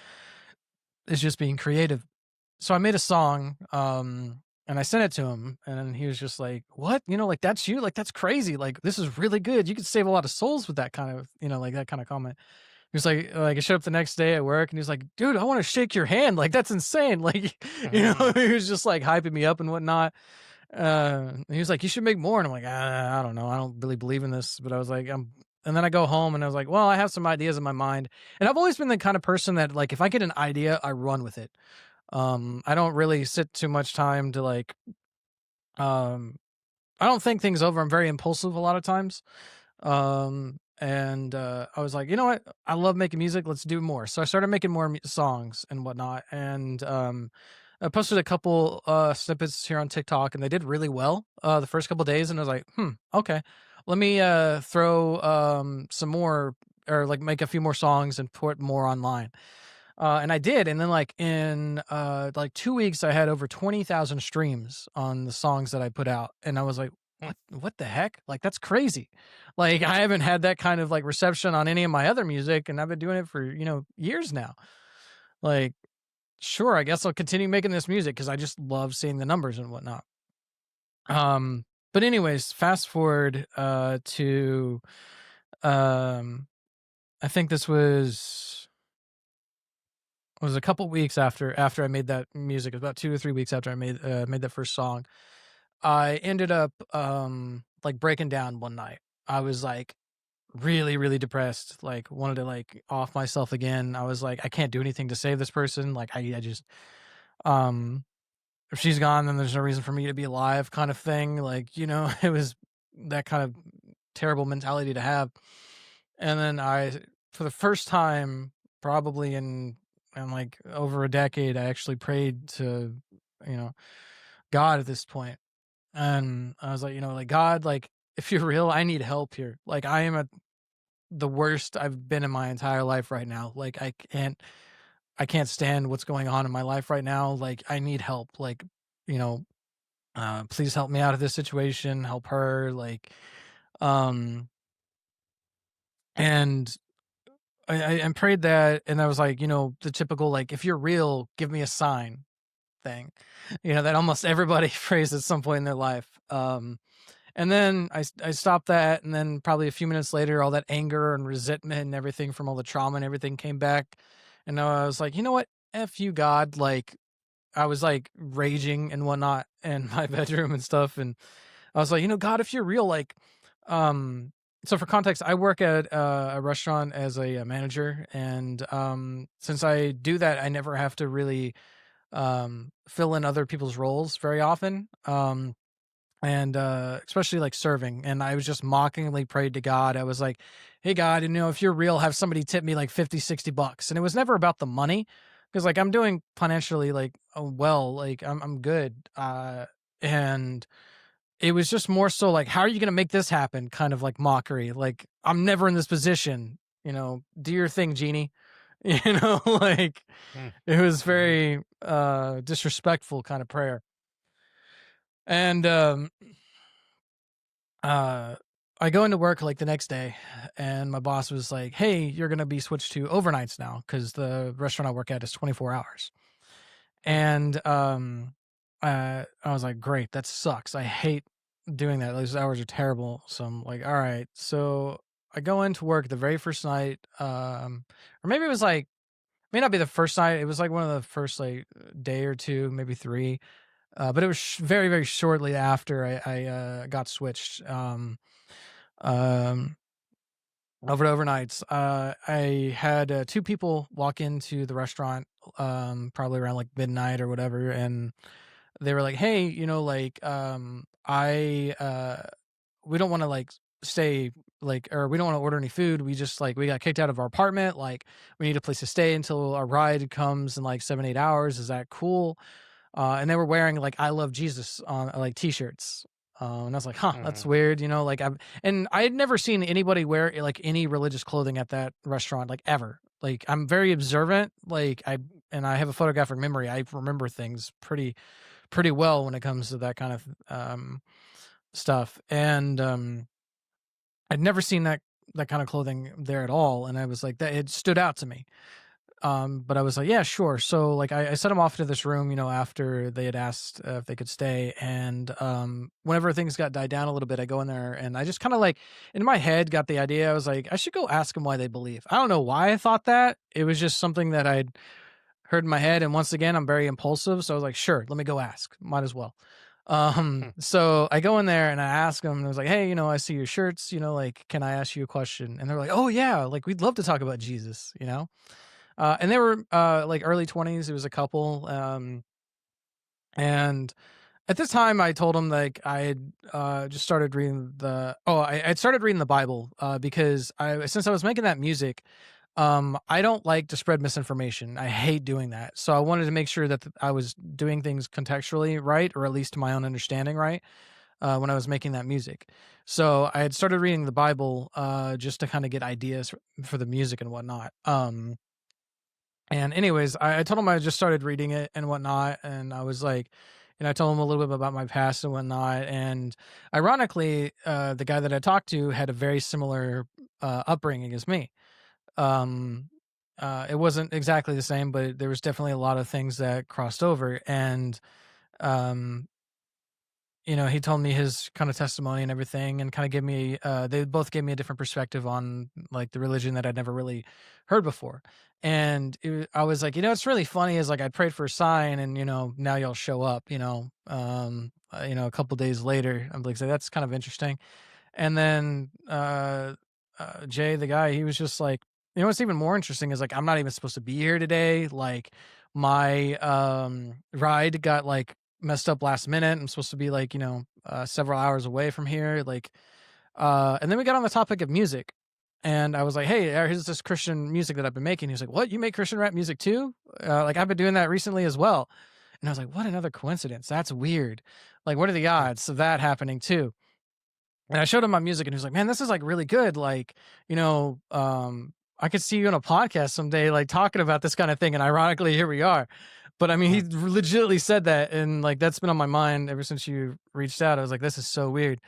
is just being creative. So I made a song, and I sent it to him, and he was just like, what? Like, that's you? Like, that's crazy. Like, this is really good. You could save a lot of souls with that kind of, like that kind of comment. He was like I showed up the next day at work, and he was like, dude, I want to shake your hand. Like, that's insane. Like, he was just like hyping me up and whatnot. He was like, you should make more. And I'm like, I don't know. I don't really believe in this. But I was like, and then I go home and I was like, well, I have some ideas in my mind. And I've always been the kind of person that like, if I get an idea, I run with it. I don't really sit too much time to like, I don't think things over. I'm very impulsive a lot of times. And I was like, you know what? I love making music. Let's do more. So I started making more songs and whatnot. And I posted a couple snippets here on TikTok, and they did really well the first couple days. And I was like, okay, let me throw some more, or like make a few more songs and put more online. And I did. And then like in like 2 weeks, I had over 20,000 streams on the songs that I put out. And I was like, what the heck? Like, that's crazy. Like, I haven't had that kind of like reception on any of my other music, and I've been doing it for, years now. Like, sure, I guess I'll continue making this music because I just love seeing the numbers and whatnot. But anyways, fast forward to I think this was a couple weeks after I made that music. It was about 2 or 3 weeks after I made that first song. I ended up like breaking down one night. I was like really, really depressed, like wanted to like off myself again. I was like, I can't do anything to save this person. Like I just um if she's gone, then there's no reason for me to be alive, kind of thing. Like, it was that kind of terrible mentality to have. And then for the first time, probably in like over a decade, I actually prayed to, God at this point. And I was like, like, God, like, if you're real, I need help here. Like, I am at the worst I've been in my entire life right now. Like, I can't stand what's going on in my life right now. Like, I need help. Like, please help me out of this situation. Help her. Like, and I prayed that, and I was like, the typical, like, if you're real, give me a sign thing, that almost everybody prays at some point in their life. And then I stopped that, and then probably a few minutes later, all that anger and resentment and everything from all the trauma and everything came back. And I was like, you know what? F you, God. Like, I was like raging and whatnot in my bedroom and stuff. And I was like, God, if you're real, like, so for context, I work at a restaurant as a manager. And since I do that, I never have to really fill in other people's roles very often. And especially like serving. And I was just mockingly prayed to God. I was like, hey, God, if you're real, have somebody tip me like $50-$60. And it was never about the money, because like I'm doing financially like well, like I'm good. And it was just more so like, how are you going to make this happen? Kind of like mockery. Like, I'm never in this position, do your thing, genie. Like it was very disrespectful kind of prayer. And I go into work like the next day, and my boss was like, hey, you're going to be switched to overnights now, because the restaurant I work at is 24 hours. And I was like, great, that sucks. I hate doing that. Those hours are terrible. So I'm like, all right. So I go into work the very first night, or maybe it was like, may not be the first night. It was like one of the first like day or two, maybe 3. But it was very, very shortly after I got switched over to overnights. I had 2 people walk into the restaurant probably around like midnight or whatever, and they were like, hey, we don't want to like stay like, or we don't want to order any food. We just like, we got kicked out of our apartment. Like, we need a place to stay until our ride comes in like 7-8 hours. Is that cool? And they were wearing like I love Jesus on like t-shirts. And I was like, that's weird, like I had never seen anybody wear like any religious clothing at that restaurant, like ever. Like, I'm very observant, like I have a photographic memory. I remember things pretty well when it comes to that kind of stuff. And I'd never seen that kind of clothing there at all. And I was like, that it stood out to me. But I was like, yeah, sure. So like I sent them off to this room, after they had asked if they could stay. And whenever things got died down a little bit, I go in there and I just kind of like in my head got the idea. I was like, I should go ask them why they believe. I don't know why I thought that. It was just something that I'd heard in my head. And once again, I'm very impulsive. So I was like, sure, let me go ask. Might as well. So I go in there and I ask them, and I was like, hey, I see your shirts, like, can I ask you a question? And they're like, oh yeah, like we'd love to talk about Jesus, and they were like early 20s. It was a couple. And at this time I told them like I had just started reading I'd started reading the Bible because since I was making that music, I don't like to spread misinformation. I hate doing that. So I wanted to make sure that I was doing things contextually right, or at least to my own understanding right, when I was making that music. So I had started reading the Bible just to kind of get ideas for the music and whatnot. And anyways, I told him I just started reading it and whatnot. And I was like, I told him a little bit about my past and whatnot. And ironically, the guy that I talked to had a very similar upbringing as me. it wasn't exactly the same, but there was definitely a lot of things that crossed over. And um, he told me his kind of testimony and everything, and kind of gave me, they both gave me a different perspective on like the religion that I'd never really heard before. And I was like, it's really funny is like I prayed for a sign, and now y'all show up, a couple days later. I'm like, so that's kind of interesting. And then Jay, the guy, he was just like, what's even more interesting is like I'm not even supposed to be here today. Like my ride got like messed up last minute. I'm supposed to be like, several hours away from here. Like and then we got on the topic of music. And I was like, hey, here's this Christian music that I've been making. He was like, what? You make Christian rap music too? Like I've been doing that recently as well. And I was like, what another coincidence. That's weird. Like, what are the odds of that happening too? And I showed him my music, and he was like, man, this is like really good. Like, I could see you on a podcast someday, like talking about this kind of thing. And ironically, here we are. But I mean, he legitimately said that. And like, that's been on my mind ever since you reached out. I was like, this is so weird.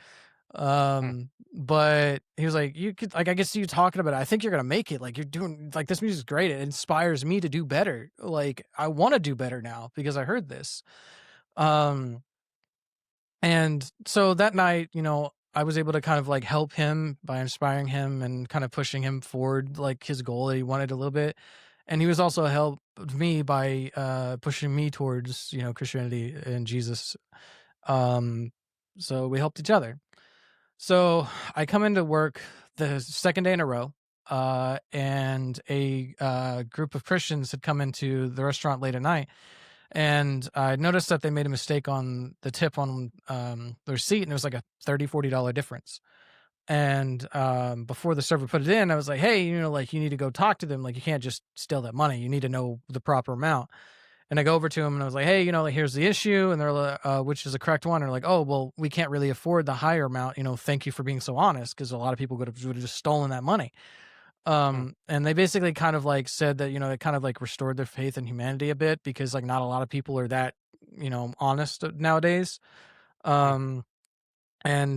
But he was like, you could, like, I guess you talking about it. I think you're going to make it. Like, you're doing, like, this music's great. It inspires me to do better. Like, I want to do better now because I heard this. And so that night, I was able to kind of like help him by inspiring him and kind of pushing him forward, like his goal that he wanted a little bit. And he was also helped me by pushing me towards, Christianity and Jesus. So we helped each other. So I come into work the second day in a row, and a group of Christians had come into the restaurant late at night. And I noticed that they made a mistake on the tip on their seat, and it was like a $30-$40 difference. And before the server put it in, I was like, hey, like you need to go talk to them. Like you can't just steal that money. You need to know the proper amount. And I go over to them and I was like, hey, like here's the issue. And they're like, which is the correct one. And they're like, oh, well, we can't really afford the higher amount. Thank you for being so honest, because a lot of people would have just stolen that money. And they basically kind of like said that, it kind of like restored their faith in humanity a bit, because like not a lot of people are that, honest nowadays. And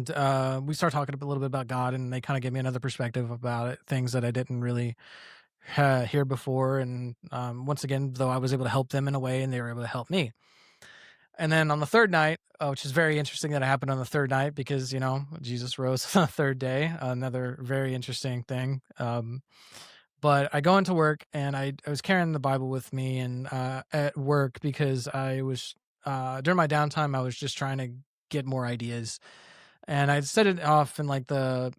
we started talking a little bit about God, and they kind of gave me another perspective about it, things that I didn't really hear before. And once again, though, I was able to help them in a way, and they were able to help me. And then on the third night, which is very interesting that it happened on the third night, because, Jesus rose on the third day, another very interesting thing. But I go into work, and I was carrying the Bible with me and at work, because I was, during my downtime, I was just trying to get more ideas. And I set it off in like the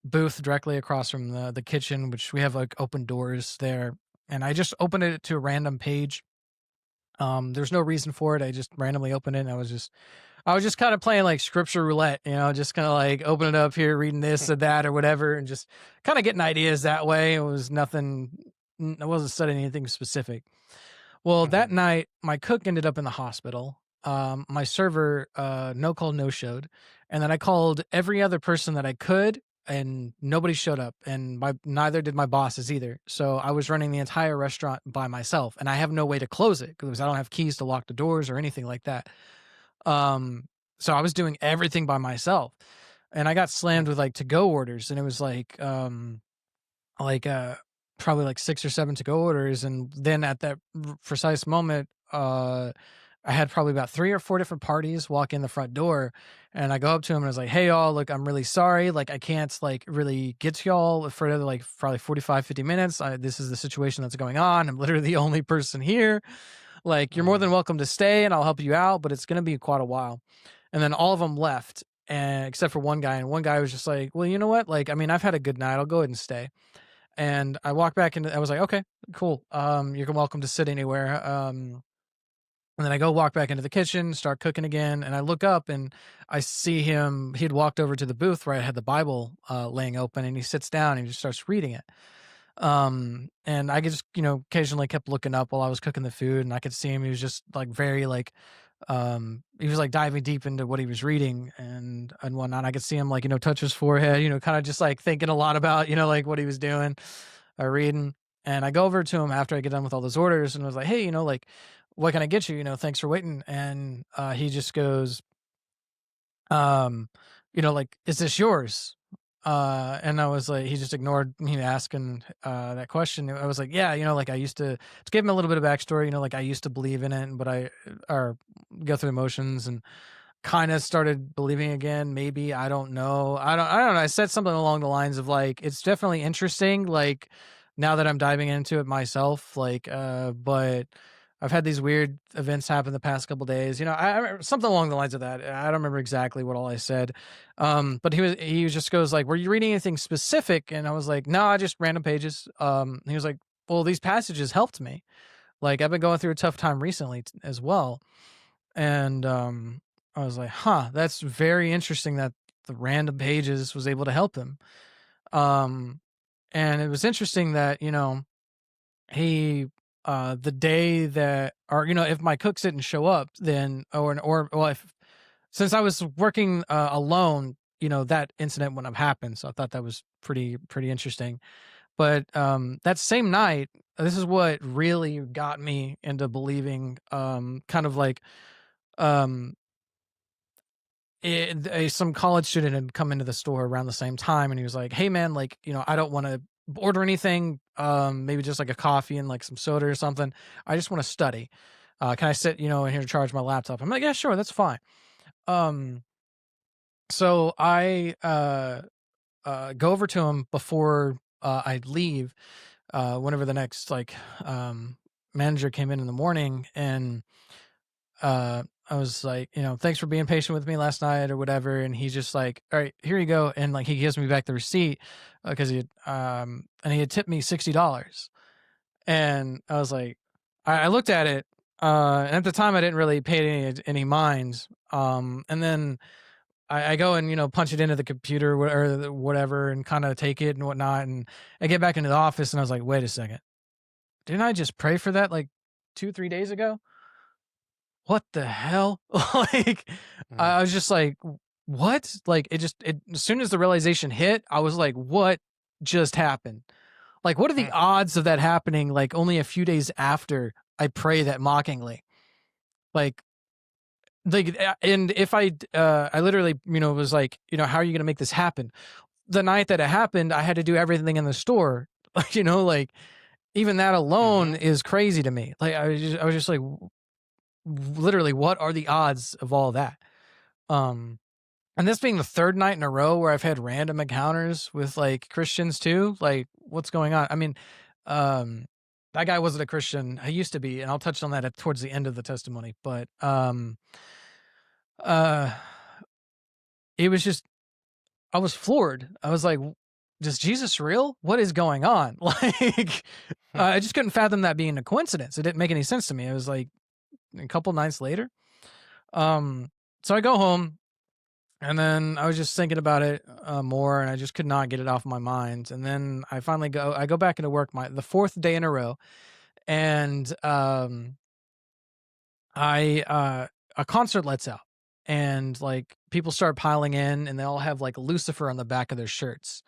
booth directly across from the kitchen, which we have like open doors there. And I just opened it to a random page. There's no reason for it. I just randomly opened it, and I was just kind of playing like scripture roulette, just kind of like open it up here, reading this or that or whatever, and just kind of getting ideas that way. It was nothing. I wasn't studying anything specific. Well, that night, my cook ended up in the hospital. My server, no call, no showed. And then I called every other person that I could, and nobody showed up. And neither did my bosses either. So I was running the entire restaurant by myself, and I have no way to close it because I don't have keys to lock the doors or anything like that. So I was doing everything by myself, and I got slammed with like to-go orders, and it was like probably like 6 or 7 to-go orders. And then at that precise moment, I had probably about 3 or 4 different parties walk in the front door, and I go up to him and I was like, hey y'all, look, I'm really sorry. Like I can't like really get to y'all for another like probably 45, 50 minutes. This is the situation that's going on. I'm literally the only person here. Like you're more than welcome to stay, and I'll help you out, but it's going to be quite a while. And then all of them left, and except for one guy. And one guy was just like, well, you know what? Like, I mean, I've had a good night. I'll go ahead and stay. And I walked back into, I was like, okay, cool. You're welcome to sit anywhere. And then I go walk back into the kitchen, start cooking again, and I look up and I see him. He'd walked over to the booth where I had the Bible laying open, and he sits down and he just starts reading it. And I just, occasionally kept looking up while I was cooking the food, and I could see him. He was just like very like, he was like diving deep into what he was reading and whatnot. I could see him like, touch his forehead, kind of just like thinking a lot about, like what he was doing or reading. And I go over to him after I get done with all those orders, and I was like, hey, like, what can I get you? Thanks for waiting. And he just goes, like, is this yours? And I was like, he just ignored me asking that question. I was like, yeah, like I used to give him a little bit of backstory, like I used to believe in it, but or go through emotions and kind of started believing again. Maybe, I don't know. I don't know. I said something along the lines of like, it's definitely interesting. Like now that I'm diving into it myself, like, but I've had these weird events happen the past couple days. I something along the lines of that. I don't remember exactly what all I said. But he just goes like, "Were you reading anything specific?" And I was like, "No, I just random pages." He was like, "Well, these passages helped me. Like I've been going through a tough time recently as well." And I was like, "Huh, that's very interesting that the random pages was able to help him." Um, and it was interesting that he the day that, or if my cooks didn't show up, then or well, if since I was working alone, that incident wouldn't have happened. So I thought that was pretty interesting. But that same night, this is what really got me into believing, kind of like um some college student had come into the store around the same time, and he was like, "Hey man, like, I don't want to order anything, maybe just like a coffee and like some soda or something. I just want to study. Can I sit, in here to charge my laptop?" I'm like, "Yeah, sure, that's fine." Um, so I go over to him before I leave, whenever the next like manager came in the morning, and I was like, "Thanks for being patient with me last night," or whatever. And he's just like, "All right, here you go." And like, he gives me back the receipt because and he had tipped me $60. And I was like, I looked at it, and at the time I didn't really pay any mind. And then I go and, punch it into the computer or whatever and kind of take it and whatnot. And I get back into the office and I was like, wait a second. Didn't I just pray for that like 2-3 days ago? What the hell? Like, I was just like, what? Like, as soon as the realization hit, I was like, what just happened? Like, what are the odds of that happening like only a few days after I pray that mockingly? Like, and if I literally, was like, how are you going to make this happen? The night that it happened, I had to do everything in the store. Like even that alone is crazy to me. Like, I was just like, literally, what are the odds of all that? And this being the third night in a row where I've had random encounters with like Christians too. Like, what's going on? I mean, that guy wasn't a Christian. He used to be, and I'll touch on that towards the end of the testimony. But uh, it was just, I was floored. I was like, "Is Jesus real? What is going on?" Like, I just couldn't fathom that being a coincidence. It didn't make any sense to me. It was like a couple nights later. So I go home, and then I was just thinking about it more, and I just could not get it off my mind. And then I finally go back into work the fourth day in a row, and a concert lets out, and like people start piling in, and they all have like Lucifer on the back of their shirts.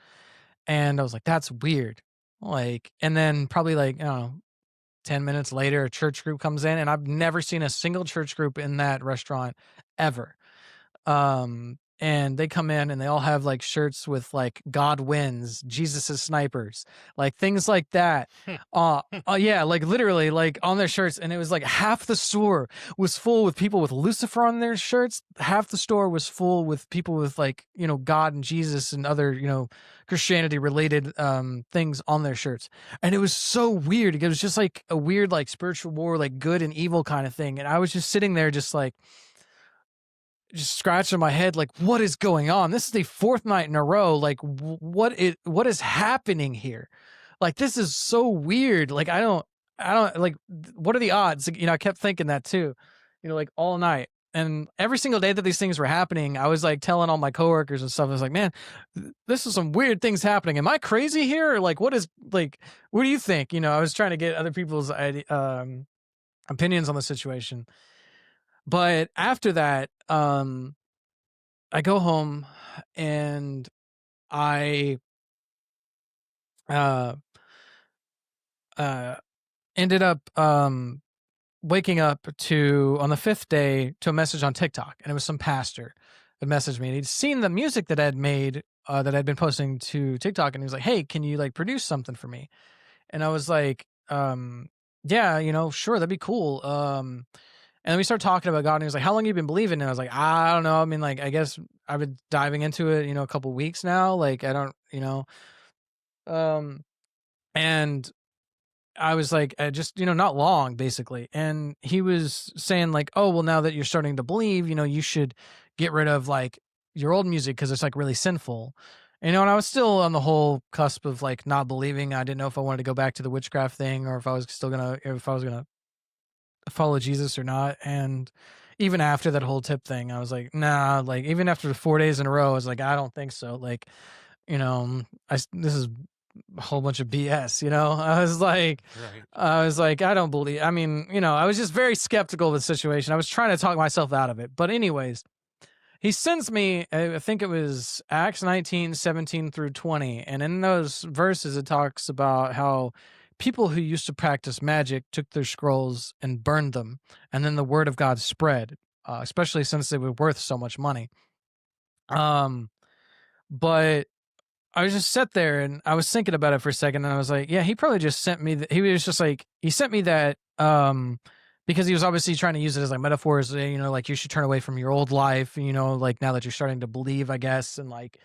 And I was like, that's weird. Like, and then probably like, 10 minutes later, a church group comes in, and I've never seen a single church group in that restaurant ever. And they come in and they all have like shirts with like "God wins," "Jesus is snipers," like things like that. Yeah, like literally like on their shirts. And it was like half the store was full with people with Lucifer on their shirts. Half the store was full with people with like, God and Jesus and other, Christianity related things on their shirts. And it was so weird. It was just like a weird like spiritual war, like good and evil kind of thing. And I was just sitting there just scratching my head, like, what is going on? This is the fourth night in a row. Like, what is happening here? Like, this is so weird. Like, I don't like, what are the odds? Like, I kept thinking that too, like all night. And every single day that these things were happening, I was like telling all my coworkers and stuff. I was like, man, this is some weird things happening. Am I crazy here? Or like, what do you think? I was trying to get other people's opinions on the situation. But after that, I go home and I ended up waking up on the fifth day to a message on TikTok, and it was some pastor had messaged me, and he'd seen the music that I'd made, that I'd been posting to TikTok, and he was like, "Hey, can you like produce something for me?" And I was like, "Yeah, sure, that'd be cool." And then we started talking about God, and he was like, "How long you been believing?" And I was like, "I don't know. I mean, like, I guess I've been diving into it, a couple weeks now. Like, I don't, and I was like, just, not long, basically." And he was saying like, "Oh, well, now that you're starting to believe, you should get rid of like your old music because it's like really sinful." And I was still on the whole cusp of like not believing. I didn't know if I wanted to go back to the witchcraft thing, or if I was gonna follow Jesus or not. And even after that whole tip thing, I was like, nah, like even after 4 days in a row, I was like, I don't think so. Like, this is a whole bunch of BS, I was like, I don't believe, I mean, I was just very skeptical of the situation. I was trying to talk myself out of it. But anyways, he sends me, I think it was Acts 19:17-20. And in those verses, it talks about how people who used to practice magic took their scrolls and burned them. And then the word of God spread, especially since they were worth so much money. But I was just sat there and I was thinking about it for a second, and I was like, yeah, he probably just sent me, he was just like, he sent me that, because he was obviously trying to use it as like metaphors, like you should turn away from your old life, like now that you're starting to believe, I guess. And like,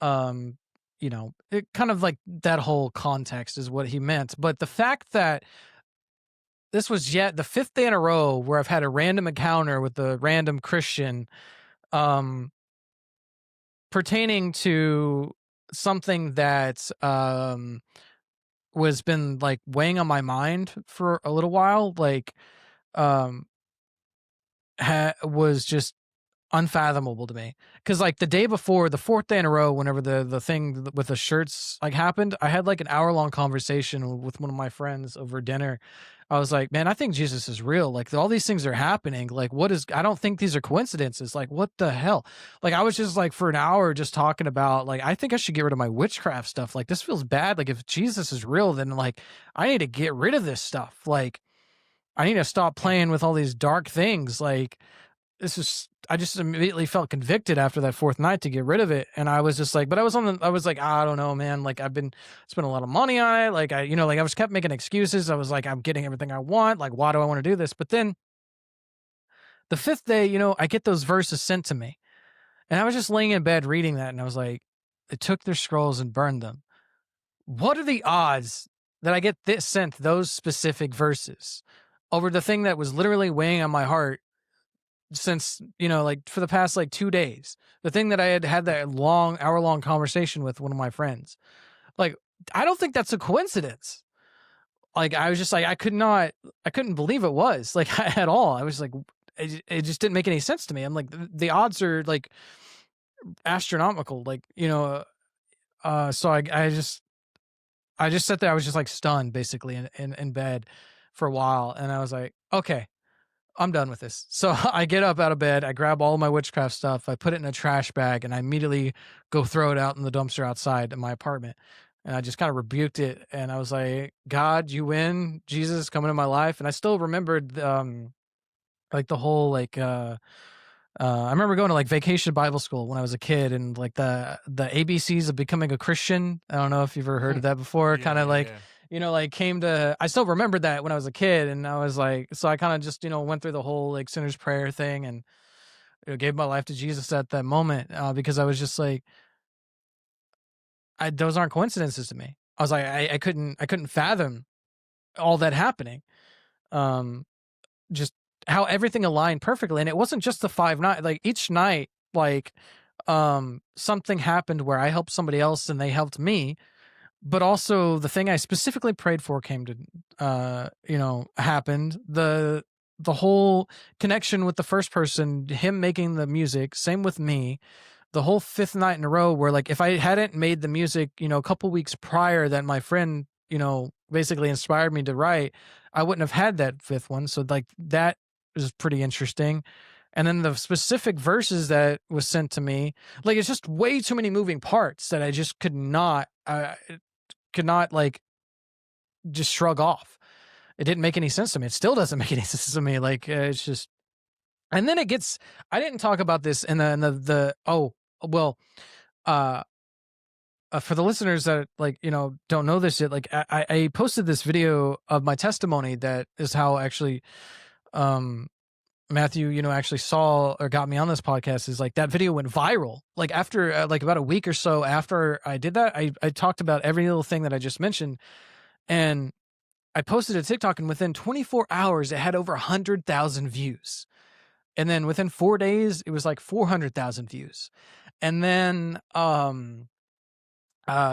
it kind of like that whole context is what he meant. But the fact that this was yet the 5th day in a row where I've had a random encounter with a random Christian, pertaining to something that was been like weighing on my mind for a little while, like was just unfathomable to me. Because like the day before, the 4th day in a row, whenever the thing with the shirts like happened, I had like an hour-long conversation with one of my friends over dinner. I was like, man, I think Jesus is real. Like all these things are happening. Like I don't think these are coincidences. Like what the hell? Like I was just like for an hour just talking about like, I think I should get rid of my witchcraft stuff. Like this feels bad. Like if Jesus is real, then like I need to get rid of this stuff. Like I need to stop playing with all these dark things. Like I just immediately felt convicted after that 4th night to get rid of it. And I was just like, but I was like, I don't know, man. Like I've been spending a lot of money on it. Like I was kept making excuses. I was like, I'm getting everything I want. Like, why do I want to do this? But then the 5th day, I get those verses sent to me, and I was just laying in bed reading that. And I was like, they took their scrolls and burned them. What are the odds that I get sent those specific verses over the thing that was literally weighing on my heart since, like for the past like 2 days, the thing that I had that long hour-long conversation with one of my friends? Like, I don't think that's a coincidence. Like, I was just like, I couldn't believe it was like at all. I was like, it just didn't make any sense to me. I'm like, the odds are like astronomical, like, so I just sat there. I was just like stunned basically in bed for a while. And I was like, okay, I'm done with this. So I get up out of bed, I grab all of my witchcraft stuff, I put it in a trash bag, and I immediately go throw it out in the dumpster outside of my apartment. And I just kind of rebuked it. And I was like, God, you win. Jesus, come into my life. And I still remembered, like the whole, like, I remember going to like vacation Bible school when I was a kid, and like the ABCs of becoming a Christian. I don't know if you've ever heard of that before. Kind of like, like I still remembered that when I was a kid, and I was like, so I kind of just, went through the whole like sinner's prayer thing, and gave my life to Jesus at that moment, because I was just like, those aren't coincidences to me. I was like, I couldn't fathom all that happening. Just how everything aligned perfectly. And it wasn't just the 5 night, like each night, like, something happened where I helped somebody else and they helped me. But also the thing I specifically prayed for came to, happened. The whole connection with the first person, him making the music, same with me. The whole 5th night in a row where like, if I hadn't made the music, a couple weeks prior that my friend, basically inspired me to write, I wouldn't have had that 5th one. So like that was pretty interesting. And then the specific verses that was sent to me, like, it's just way too many moving parts that I just could not like just shrug off. It didn't make any sense to me. It still doesn't make any sense to me. Like, it's just, And then it gets, I didn't talk about this in the oh, well, uh, for the listeners that like, don't know this yet, like I posted this video of my testimony. That is how actually, Matthew, actually saw or got me on this podcast. Is like that video went viral. Like after like about a week or so after I did that, I talked about every little thing that I just mentioned, and I posted a TikTok, and within 24 hours, it had over 100,000 views. And then within 4 days, it was like 400,000 views. And then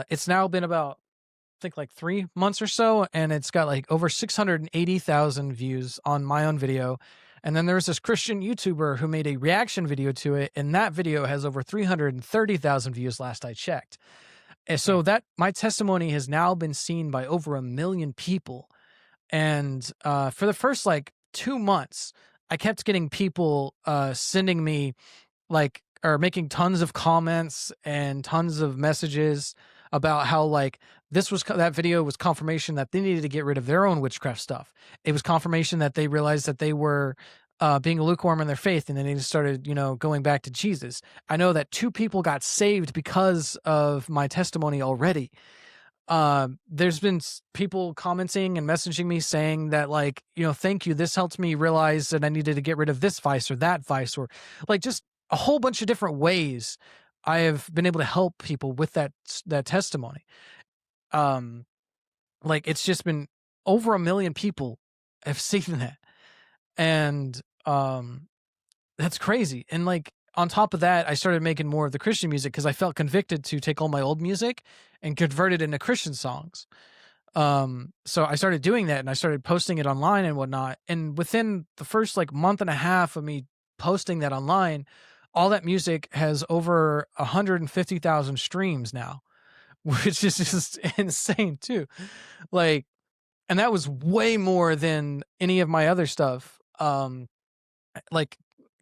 it's now been about, I think, like 3 months or so, and it's got like over 680,000 views on my own video. And then there's this Christian YouTuber who made a reaction video to it, and that video has over 330,000 views last I checked. And so that my testimony has now been seen by over 1 million people. And for the first like 2 months, I kept getting people sending me like, or making tons of comments and tons of messages about how like that video was confirmation that they needed to get rid of their own witchcraft stuff. It was confirmation that they realized that they were being lukewarm in their faith, and then they just started, going back to Jesus. I know that 2 people got saved because of my testimony already. There's been people commenting and messaging me saying that like, thank you. This helped me realize that I needed to get rid of this vice or that vice, or like just a whole bunch of different ways I have been able to help people with that testimony. Like it's just been over 1 million people have seen that. And, that's crazy. And like, on top of that, I started making more of the Christian music because I felt convicted to take all my old music and convert it into Christian songs. So I started doing that, and I started posting it online and whatnot. And within the first like month and a half of me posting that online, all that music has over 150,000 streams now, which is just insane too. Like, and that was way more than any of my other stuff. Like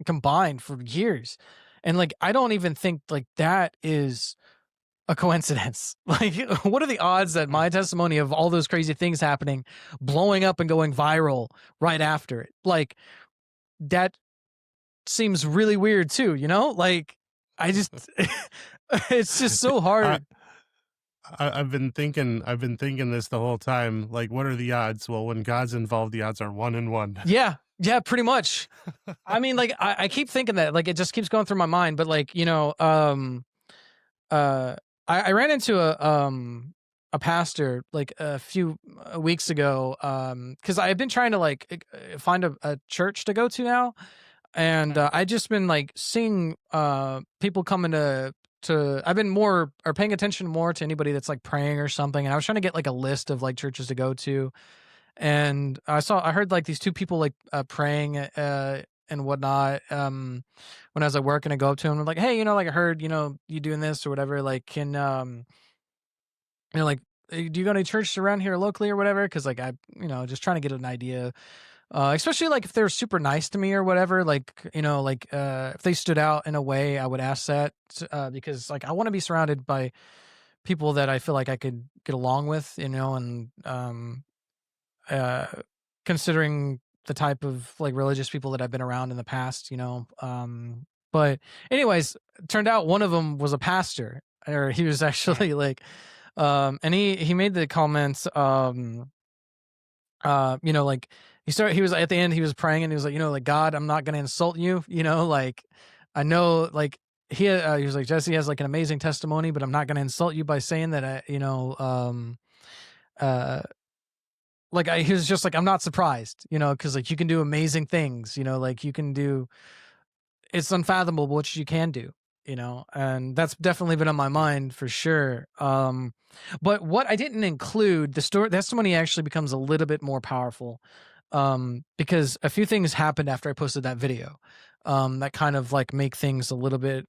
combined for years. And like I don't even think like that is a coincidence. Like what are the odds that my testimony of all those crazy things happening, blowing up and going viral right after it? Like that seems really weird too, like I just it's just so hard. I've been thinking this the whole time. Like, what are the odds? Well, when God's involved, the odds are 1 in 1. Yeah, pretty much. I mean, like I keep thinking that, like it just keeps going through my mind. But like, I ran into a pastor like a few weeks ago, because I've been trying to like find a church to go to now, and I just been like seeing people coming to I've been more or paying attention more to anybody that's like praying or something, and I was trying to get like a list of like churches to go to. And I heard like these 2 people like praying and whatnot when I was at work, and I go up to them and I'm like, hey, like I heard, you doing this or whatever, like can like do you go to church around here locally or whatever? Because like I just trying to get an idea, especially like if they're super nice to me or whatever, like if they stood out in a way, I would ask that because like I want to be surrounded by people that I feel like I could get along with, and considering the type of like religious people that I've been around in the past, but anyways, it turned out one of them was a pastor, or he was actually like, and he made the comments, like he was at the end, he was praying and he was like, like, God, I'm not going to insult you, like, I know, like he was like, Jesse has like an amazing testimony, but I'm not going to insult you by saying that, like he was just like, I'm not surprised, because like you can do amazing things, like you can do, it's unfathomable what you can do, and that's definitely been on my mind for sure. But what I didn't include, the testimony actually becomes a little bit more powerful, because a few things happened after I posted that video, that kind of like make things a little bit,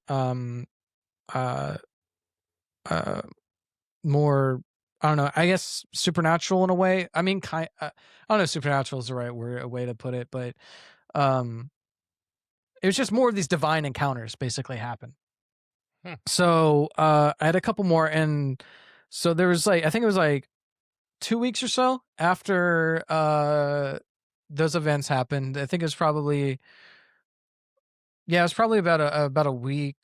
more, I don't know, I guess supernatural in a way. I mean, I don't know if supernatural is the right word, a way to put it, but it was just more of these divine encounters basically happen. So I had a couple more, and so there was like, I think it was like 2 weeks or so after those events happened. I think it was probably Yeah, it was probably about a week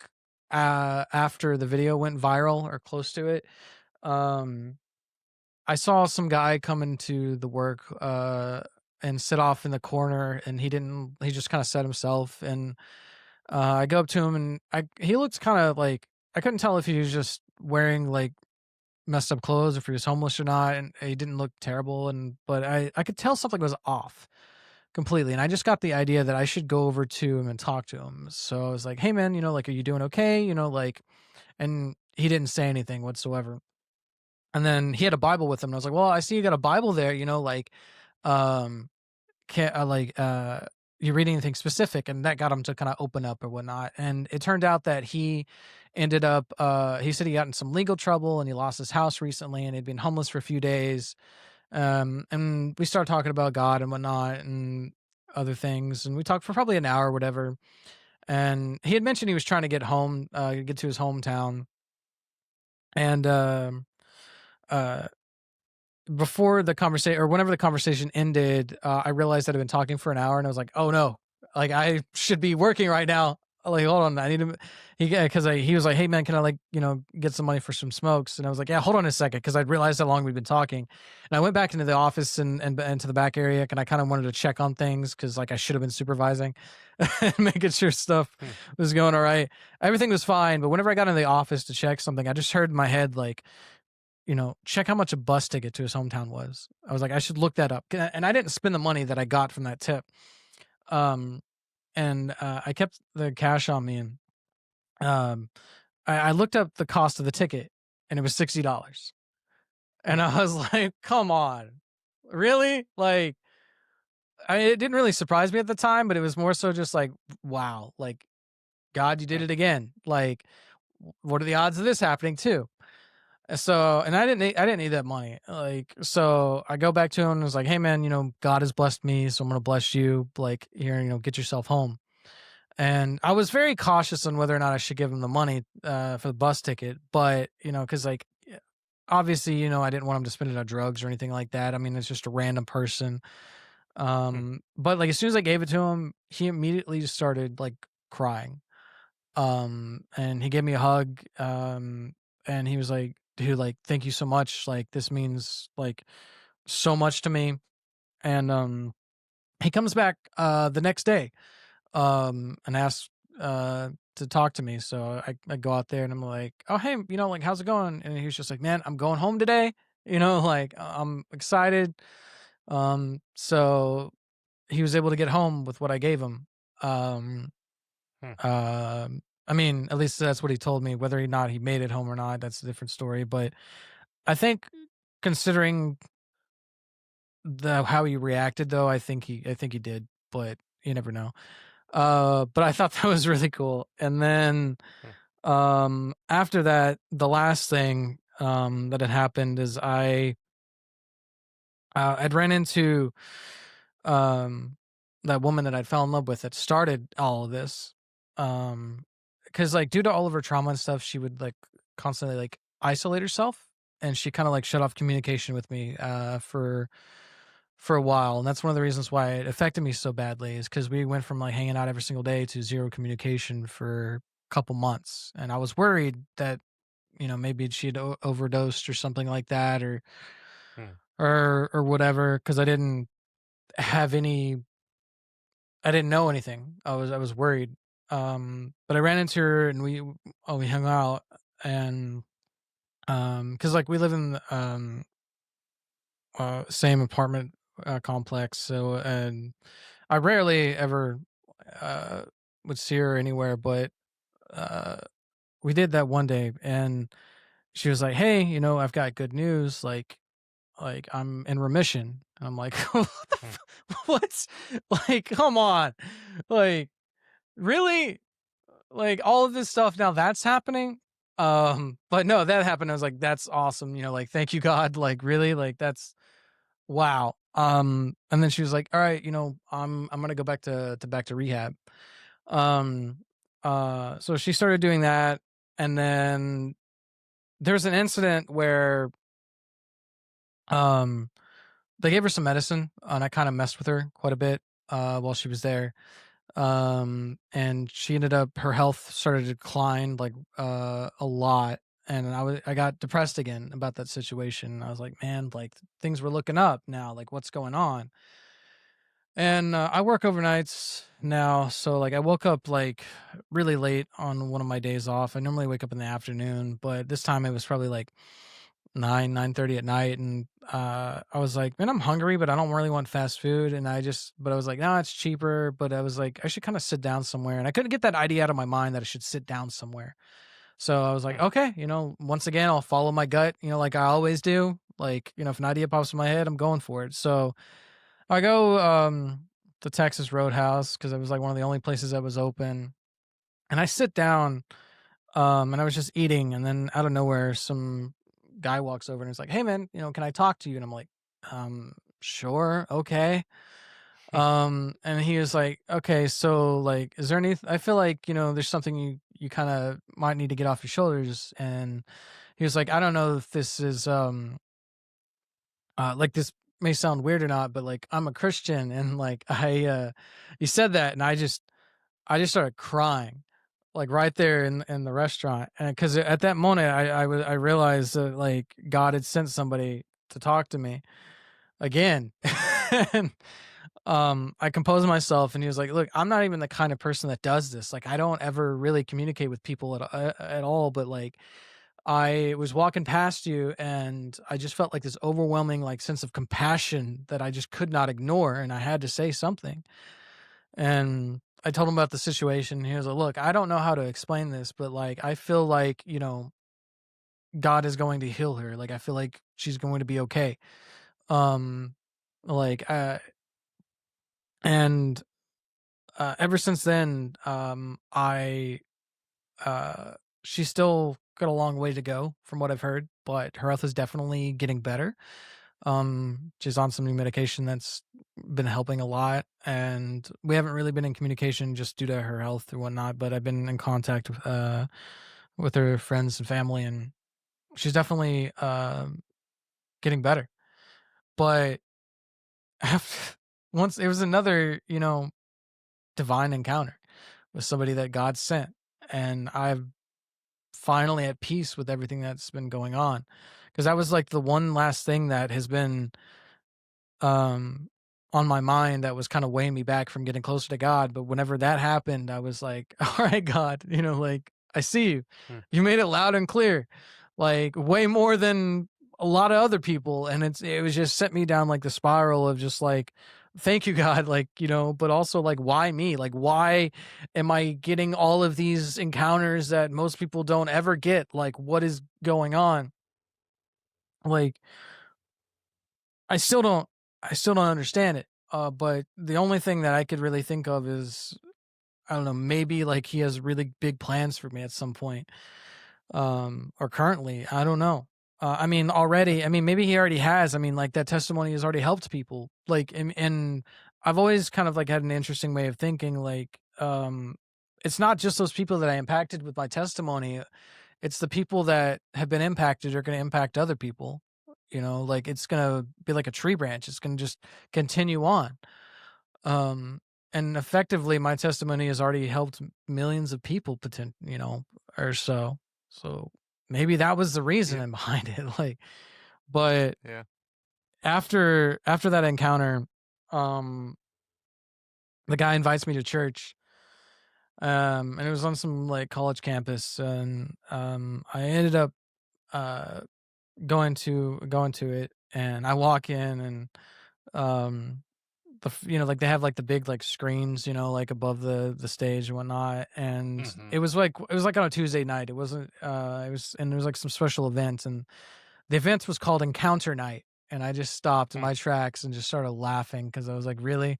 after the video went viral or close to it. Um, I saw some guy come into the work and sit off in the corner, and he just kind of set himself. And I go up to him, and he looked kind of like, I couldn't tell if he was just wearing like messed up clothes, if he was homeless or not, and he didn't look terrible. But I could tell something was off completely, and I just got the idea that I should go over to him and talk to him. So I was like, "Hey, man, like, are you doing okay?" Like, and he didn't say anything whatsoever. And then he had a Bible with him, and I was like, "Well, I see you got a Bible there. Like, um, can you read anything specific?" And that got him to kind of open up or whatnot. And it turned out that he ended up, he said he got in some legal trouble and he lost his house recently, and he'd been homeless for a few days. And we started talking about God and whatnot and other things, and we talked for probably an hour or whatever. And he had mentioned he was trying to get home, get to his hometown. And uh, before the conversation, or whenever the conversation ended, I realized that I'd been talking for an hour, and I was like, "Oh no, like I should be working right now." Like, hold on, I need to. He was like, "Hey man, can I get some money for some smokes?" And I was like, "Yeah, hold on a second," because I'd realized how long we'd been talking. And I went back into the office and to the back area, and I kind of wanted to check on things because like I should have been supervising, and making sure stuff was going all right. Everything was fine, but whenever I got into the office to check something, I just heard in my head like, check how much a bus ticket to his hometown was. I was like, I should look that up. And I didn't spend the money that I got from that tip. And I kept the cash on me, and I looked up the cost of the ticket, and it was $60. And I was like, come on, really? Like, it didn't really surprise me at the time, but it was more so just like, wow, like, God, you did it again. Like, what are the odds of this happening too? So, and I didn't need that money. Like, so I go back to him and was like, "Hey man, God has blessed me, so I'm going to bless you. Like here, get yourself home." And I was very cautious on whether or not I should give him the money, for the bus ticket. But, cause like, obviously, I didn't want him to spend it on drugs or anything like that. I mean, it's just a random person. But like, as soon as I gave it to him, he immediately just started like crying. And he gave me a hug. And he was like, "Dude, like, thank you so much. Like, this means like so much to me." And he comes back the next day and asks to talk to me. So I go out there and I'm like, "Oh hey, like how's it going?" And he was just like, "Man, I'm going home today. Like I'm excited." So he was able to get home with what I gave him. Um I mean, at least that's what he told me. Whether or not he made it home or not, that's a different story. But I think, considering how he reacted, though, I think he did. But you never know. But I thought that was really cool. And then, after that, the last thing that had happened is I'd ran into um that woman that I'd fell in love with that started all of this. Because like due to all of her trauma and stuff, she would like constantly like isolate herself, and she kind of like shut off communication with me for a while. And that's one of the reasons why it affected me so badly, is because we went from like hanging out every single day to zero communication for a couple months. And I was worried that maybe she'd overdosed or something like that, or whatever, because I didn't know anything. I was worried. But I ran into her, and we hung out. And because like we live in the same apartment complex, so, and I rarely ever would see her anywhere, but uh we did that one day. And she was like, "Hey, I've got good news. Like I'm in remission." And I'm like, "What what? Like, come on. Like, really? Like all of this stuff now that's happening?" But no, that happened. I was like, "That's awesome. Like, thank you, God. Like, really? Like, that's wow." And then she was like, "All right, I'm gonna go back to rehab." Um, so she started doing that, and then there's an incident where um they gave her some medicine, and I kind of messed with her quite a bit while she was there. And she ended up, her health started to decline like a lot, and I got depressed again about that situation. I was like, man, like things were looking up now, like what's going on? And I work overnights now, so like I woke up like really late on one of my days off. I normally wake up in the afternoon, but this time it was probably like 9:30 at night, and I was like, man, I'm hungry, but I don't really want fast food. And but I was like, no, it's cheaper. But I was like, I should kind of sit down somewhere, and I couldn't get that idea out of my mind that I should sit down somewhere. So I was like, okay, once again, I'll follow my gut, like I always do. Like, if an idea pops in my head, I'm going for it. So I go to Texas Roadhouse because it was like one of the only places that was open. And I sit down, and I was just eating, and then out of nowhere, some guy walks over and is like, "Hey man, can I talk to you?" And I'm like, sure, okay. And he was like, "Okay, so like, is there any? I feel like there's something you kind of might need to get off your shoulders." And he was like, "I don't know if this is like this may sound weird or not, but like I'm a Christian." And like he said that, and I just started crying, like right there in the restaurant. And because at that moment I realized that like God had sent somebody to talk to me again. And I composed myself, and he was like, look, I'm not even the kind of person that does this. Like I don't ever really communicate with people at all, but like I was walking past you, and I just felt like this overwhelming like sense of compassion that I just could not ignore, and I had to say something. And I told him about the situation. He was like, look, I don't know how to explain this, but like I feel like, God is going to heal her. Like I feel like she's going to be okay. Um like and ever since then, I she's still got a long way to go from what I've heard, but her health is definitely getting better. She's on some new medication that's been helping a lot, and we haven't really been in communication just due to her health or whatnot, but I've been in contact with her friends and family, and she's definitely getting better. But after, once it was another, divine encounter with somebody that God sent, and I'm finally at peace with everything that's been going on, because that was like the one last thing that has been um on my mind that was kind of weighing me back from getting closer to God. But whenever that happened, I was like, all right, God, like I see you. Hmm. You made it loud and clear, like way more than a lot of other people. And it was just set me down like the spiral of just like, thank you, God, like, but also like, why me? Like, why am I getting all of these encounters that most people don't ever get? Like, what is going on? Like, I still don't understand it. But the only thing that I could really think of is, I don't know, maybe like he has really big plans for me at some point. Or currently, I don't know. I mean, maybe he already has. I mean, like that testimony has already helped people. Like, and I've always kind of like had an interesting way of thinking. Like, it's not just those people that I impacted with my testimony. It's the people that have been impacted are going to impact other people. Like it's going to be like a tree branch. It's going to just continue on. And effectively my testimony has already helped millions of people or so. So maybe that was the reason behind it. Like, but Yeah. after that encounter, the guy invites me to church. And it was on some like college campus, and I ended up going to it, and I walk in, and like they have like the big like screens, like above the stage and whatnot. And Mhm. it was like on a Tuesday night. It wasn't and there was like some special events, and the event was called Encounter Night. And I just stopped in my tracks and just started laughing, because I was like, really?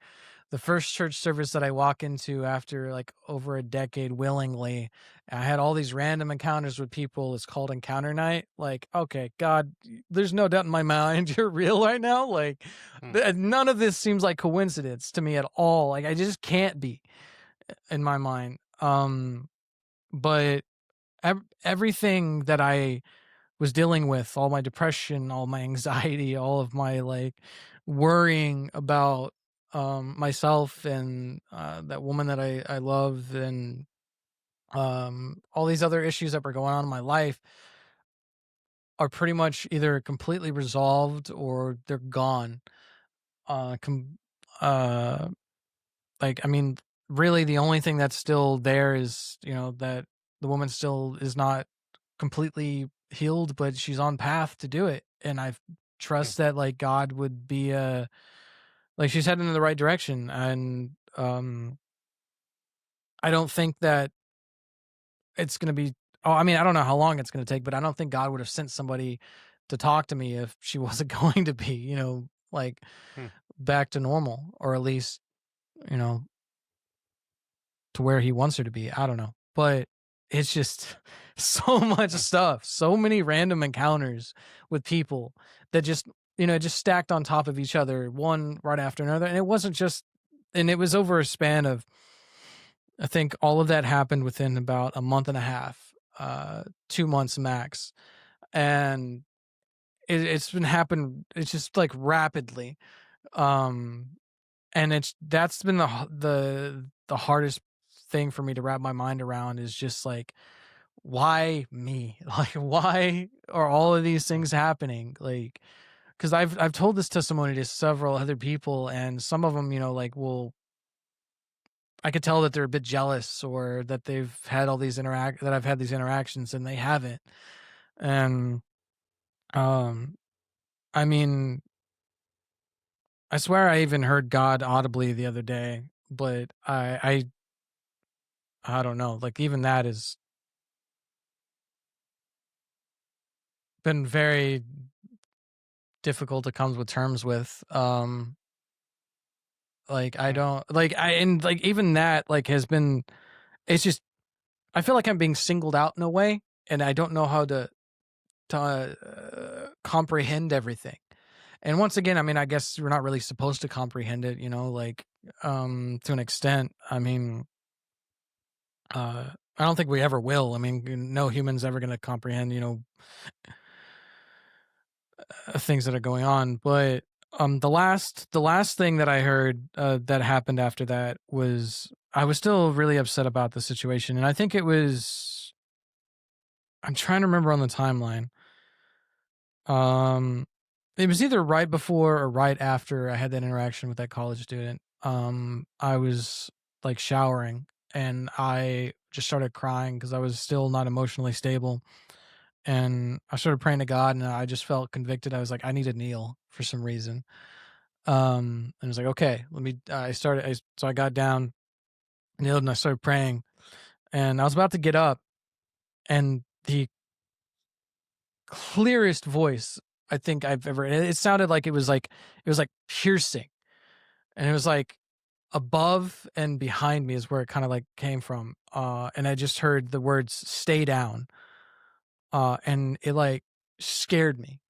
The first church service that I walk into after like over a decade willingly, I had all these random encounters with people. It's called Encounter Night. Like, okay, God, there's no doubt in my mind you're real right now. Like, none of this seems like coincidence to me at all. Like, I just can't be in my mind. But everything that I was dealing with, all my depression, all my anxiety, all of my like worrying about myself and that woman that I love, and all these other issues that were going on in my life are pretty much either completely resolved or they're gone. Uh, com- uh, I mean, really, the only thing that's still there is, that the woman still is not completely healed, but she's on path to do it, and I trust that like God would be like she's heading in the right direction, and I don't think that it's going to be. Oh, I mean, I don't know how long it's going to take, but I don't think God would have sent somebody to talk to me if she wasn't going to be, like Hmm. back to normal, or at least, you know, to where He wants her to be. I don't know, but it's just so much stuff, so many random encounters with people that just, just stacked on top of each other, one right after another, and it wasn't just, and it was over a span of, I think all of that happened within about a month and a half, 2 months max. And it's been happening. It's just like rapidly. Um, and that's been the hardest thing for me to wrap my mind around, is just like, why me? Like, why are all of these things happening? Like, cause I've told this testimony to several other people, and some of them, like, I could tell that they're a bit jealous, or that they've had all these that I've had these interactions and they haven't. And um I mean, I swear I even heard God audibly the other day, but I don't know. Like, even that has been very difficult to come with terms with. Like, I don't like I and like even that like has been, it's just, I feel like I'm being singled out in a way, and I don't know how to comprehend everything. And once again, I mean, I guess we're not really supposed to comprehend it, like, to an extent. I mean, I don't think we ever will. I mean, no human's ever going to comprehend, things that are going on. But the last thing that I heard that happened after that was, I was still really upset about the situation, and I think it was, I'm trying to remember on the timeline. Um, it was either right before or right after I had that interaction with that college student. I was like showering, and I just started crying because I was still not emotionally stable. And I started praying to God, and I just felt convicted. I was like, I need to kneel for some reason. And I was like, okay, let me, so I got down, kneeled, and I started praying, and I was about to get up, and the clearest voice I think I've ever, it sounded like it was like piercing, and it was like above and behind me is where it kind of like came from. And I just heard the words "stay down," and it like scared me.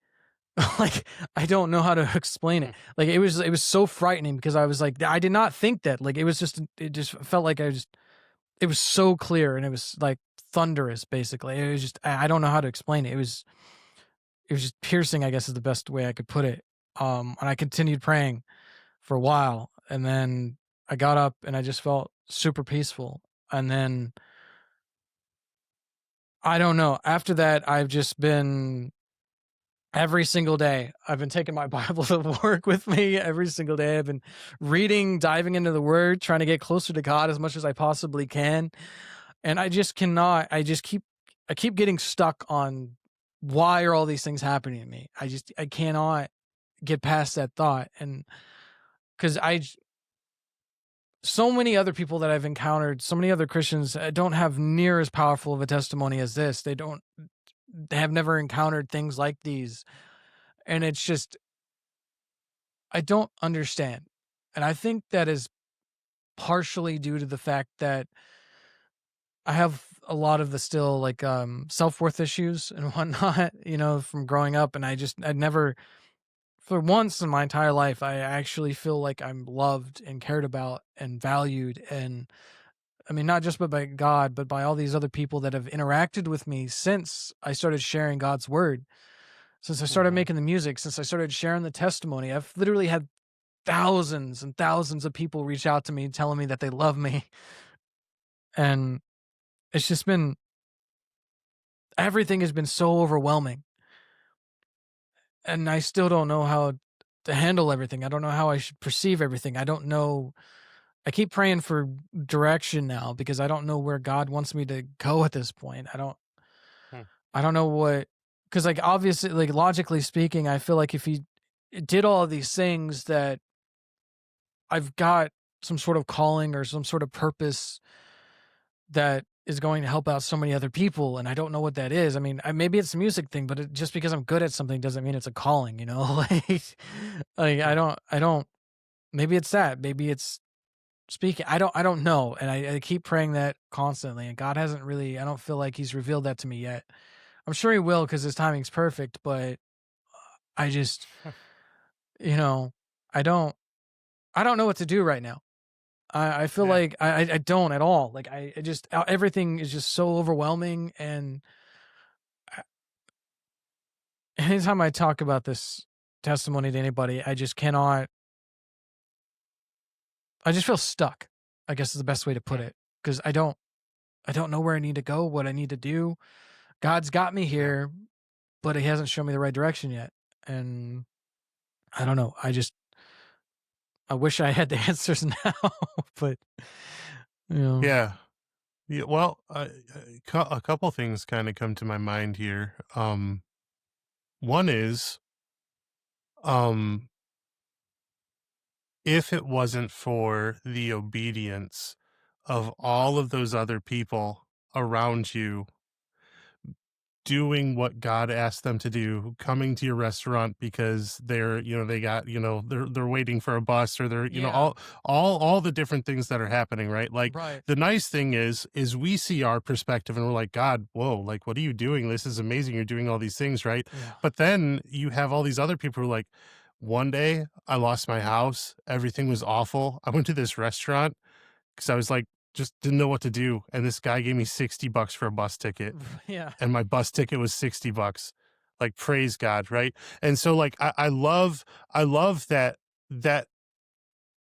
Like, I don't know how to explain it. Like, it was so frightening, because I was like, I did not think that. Like, it just felt like it was so clear, and it was like thunderous. Basically, it was just, I don't know how to explain it. It was just piercing, I guess is the best way I could put it. And I continued praying for a while, and then I got up, and I just felt super peaceful. And then, I don't know, after that, I've just been, every single day, I've been taking my Bible to work with me every single day. I've been reading, diving into the Word, trying to get closer to God as much as I possibly can. And I just cannot, I keep getting stuck on, why are all these things happening to me? I cannot get past that thought. And because so many other people that I've encountered, so many other Christians don't have near as powerful of a testimony as this. They have never encountered things like these. And it's just, I don't understand. And I think that is partially due to the fact that I have a lot of the still like self-worth issues and whatnot, from growing up. And I'd never, for once in my entire life, I actually feel like I'm loved and cared about and valued. And I mean, not just by God, but by all these other people that have interacted with me since I started sharing God's word, since I started making the music, since I started sharing the testimony. I've literally had thousands and thousands of people reach out to me telling me that they love me. And it's just been, everything has been so overwhelming. And I still don't know how to handle everything. I don't know how I should perceive everything. I don't know. I keep praying for direction now because I don't know where God wants me to go at this point. Hmm. I don't know what, because like obviously, like logically speaking, I feel like if he did all of these things, that I've got some sort of calling or some sort of purpose that is going to help out so many other people, and I don't know what that is. I mean, maybe it's a music thing, but just because I'm good at something doesn't mean it's a calling, you know? Like I don't. Maybe it's that. Maybe it's speaking. I don't know, and I keep praying that constantly, and God hasn't really. I don't feel like He's revealed that to me yet. I'm sure He will because His timing's perfect, but I just, you know, I don't know what to do right now. I feel Yeah. like I don't at all. Like I just, everything is just so overwhelming, and anytime I talk about this testimony to anybody, I just cannot. I just feel stuck, I guess is the best way to put it, because I don't know where I need to go, what I need to do. God's got me here, but He hasn't shown me the right direction yet, and I don't know. I wish I had the answers now, but you know. Yeah. Yeah. Well, a couple things kind of come to my mind here. One is, um, if it wasn't for the obedience of all of those other people around you doing what God asked them to do, coming to your restaurant because they're, they got, they're waiting for a bus, or they're, Yeah. all the different things that are happening, right? Like Right. the nice thing is we see our perspective and we're like, God, whoa, like, what are you doing? This is amazing. You're doing all these things, right? Yeah. But then you have all these other people who are like, one day I lost my house. Everything was awful. I went to this restaurant because I was like, just didn't know what to do. And this guy gave me $60 for a bus ticket, Yeah. and my bus ticket was $60. Like, praise God, right? And so like I love that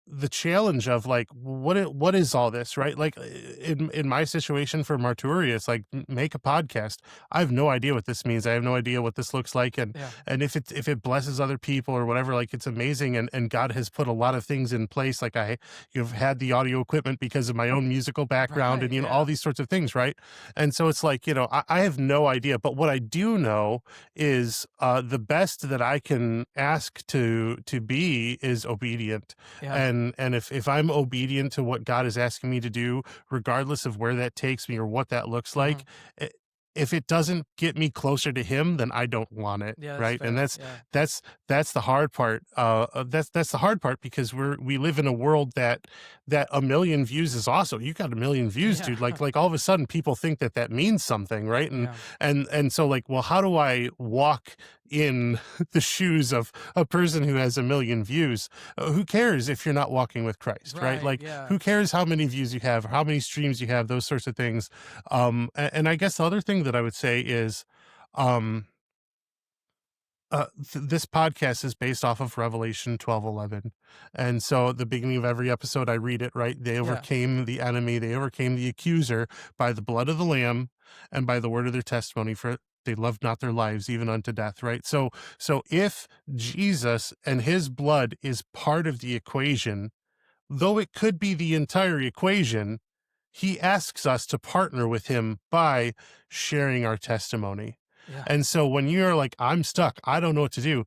the challenge of like, what is all this, right? Like in my situation for Martyria, it's like, make a podcast. I have no idea what this means. I have no idea what this looks like. And Yeah. and if it blesses other people or whatever, like, it's amazing. And God has put a lot of things in place. Like you've had the audio equipment because of my own musical background, Right, and yeah. all these sorts of things, right? And so it's like, I have no idea. But what I do know is the best that I can ask to be is obedient. Yeah. And if I'm obedient to what God is asking me to do, regardless of where that takes me or what that looks like, i- if it doesn't get me closer to Him, then I don't want it, Yeah, that's right? And fair, yeah. that's the hard part. That's the hard part, because we live in a world that a million views is awesome. You got a million views, Yeah. dude. Like all of a sudden, people think that means something, right? And Yeah. and so like, well, how do I walk in the shoes of a person who has a million views? Who cares if you're not walking with Christ, right? Right, Like, yeah. who cares how many views you have, how many streams you have, those sorts of things. And I guess the other thing that I would say is, um, this podcast is based off of Revelation 12:11, and so at the beginning of every episode, I read it. Right, they overcame the enemy, they overcame the accuser by the blood of the Lamb and by the word of their testimony. For they loved not their lives even unto death. Right, so if Jesus and His blood is part of the equation, though it could be the entire equation, He asks us to partner with Him by sharing our testimony. Yeah. And so when you're like, I'm stuck, I don't know what to do,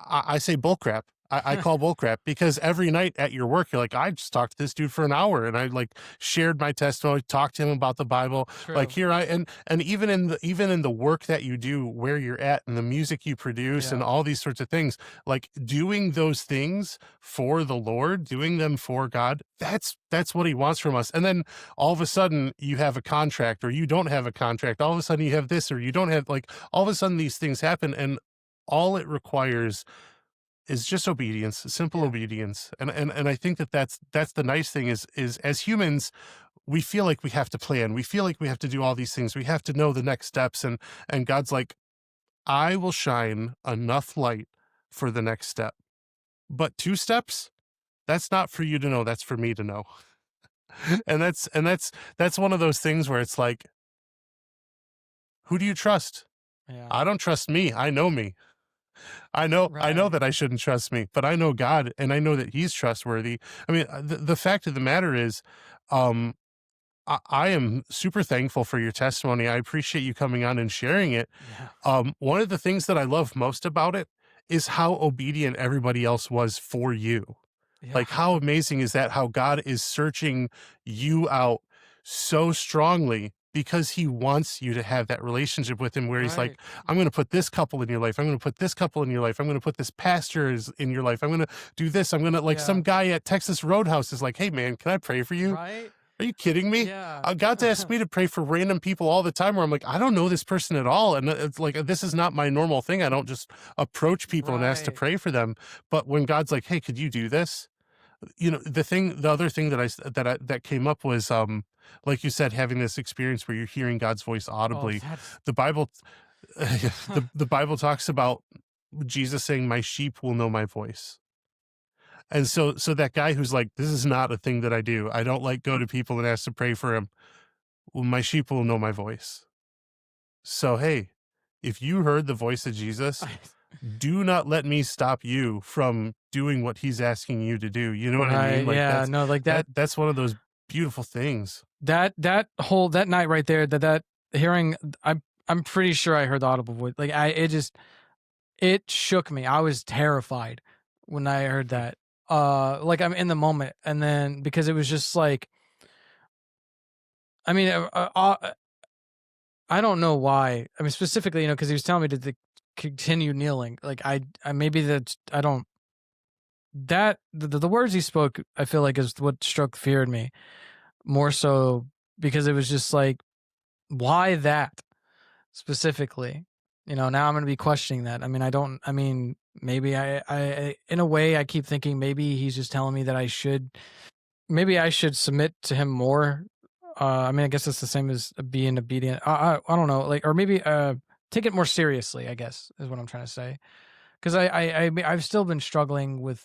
I say bullcrap. I call bullcrap, because every night at your work, you're like, I just talked to this dude for an hour, and I like shared my testimony, talked to him about the Bible. True. Like here and even in the work that you do, where you're at, and the music you produce, and Yeah. all these sorts of things, like doing those things for the Lord, doing them for God, that's what He wants from us. And then all of a sudden you have a contract, or you don't have a contract. All of a sudden you have this, or you don't have, like, all of a sudden these things happen, and all it requires is just obedience, simple obedience. And I think that's the nice thing is as humans, we feel like we have to plan. We feel like we have to do all these things. We have to know the next steps. And God's like, I will shine enough light for the next step. But 2 steps, That's not for you to know. That's for me to know. And that's one of those things where it's like, who do you trust? Yeah. I don't trust me. I know me. I know Right. that I shouldn't trust me, but I know God, and I know that He's trustworthy. I mean, the fact of the matter is, um, I am super thankful for your testimony. I appreciate you coming on and sharing it. Yeah. One of the things that I love most about it is how obedient everybody else was for you. Yeah. Like, how amazing is that? How God is searching you out so strongly because He wants you to have that relationship with Him where He's Right. like, I'm going to put this couple in your life. I'm going to put this couple in your life. I'm going to put this pastor in your life. I'm going to do this. I'm going to, like, Yeah. some guy at Texas Roadhouse is like, hey, man, can I pray for you? Right. Are you kidding me? Yeah. God's asked me to pray for random people all the time where I'm like, I don't know this person at all. And it's like, this is not my normal thing. I don't just approach people and ask to Right. pray for them. But when God's like, hey, could you do this? You know, the other thing that came up was, like you said, having this experience where you're hearing God's voice Oh, audibly. that's The Bible, the Bible talks about Jesus saying, my sheep will know my voice. And so that guy who's like, this is not a thing that I do. I don't like go to people and ask to pray for him. Well, my sheep will know my voice. So, hey, if you heard the voice of Jesus, do not let me stop you from doing what He's asking you to do. You know what I right. mean? Like, Yeah. No, like that's one of those beautiful things. that night right there, that hearing, I'm pretty sure I heard the audible voice. Like it shook me. I was terrified when I heard that. Like I'm in the moment, and then because it was just like, I mean, I don't know why. I mean, specifically, you know, because he was telling me to continue kneeling. Like I maybe that's I don't that the words he spoke, I feel like is what struck fear in me more so because it was just like, why that specifically? You know, now I'm going to be questioning that. I mean, maybe I, in a way, I keep thinking maybe he's just telling me that maybe I should submit to him more. I mean, I guess it's the same as being obedient. I don't know, like, or maybe take it more seriously, I guess is what I'm trying to say. Because I've still been struggling with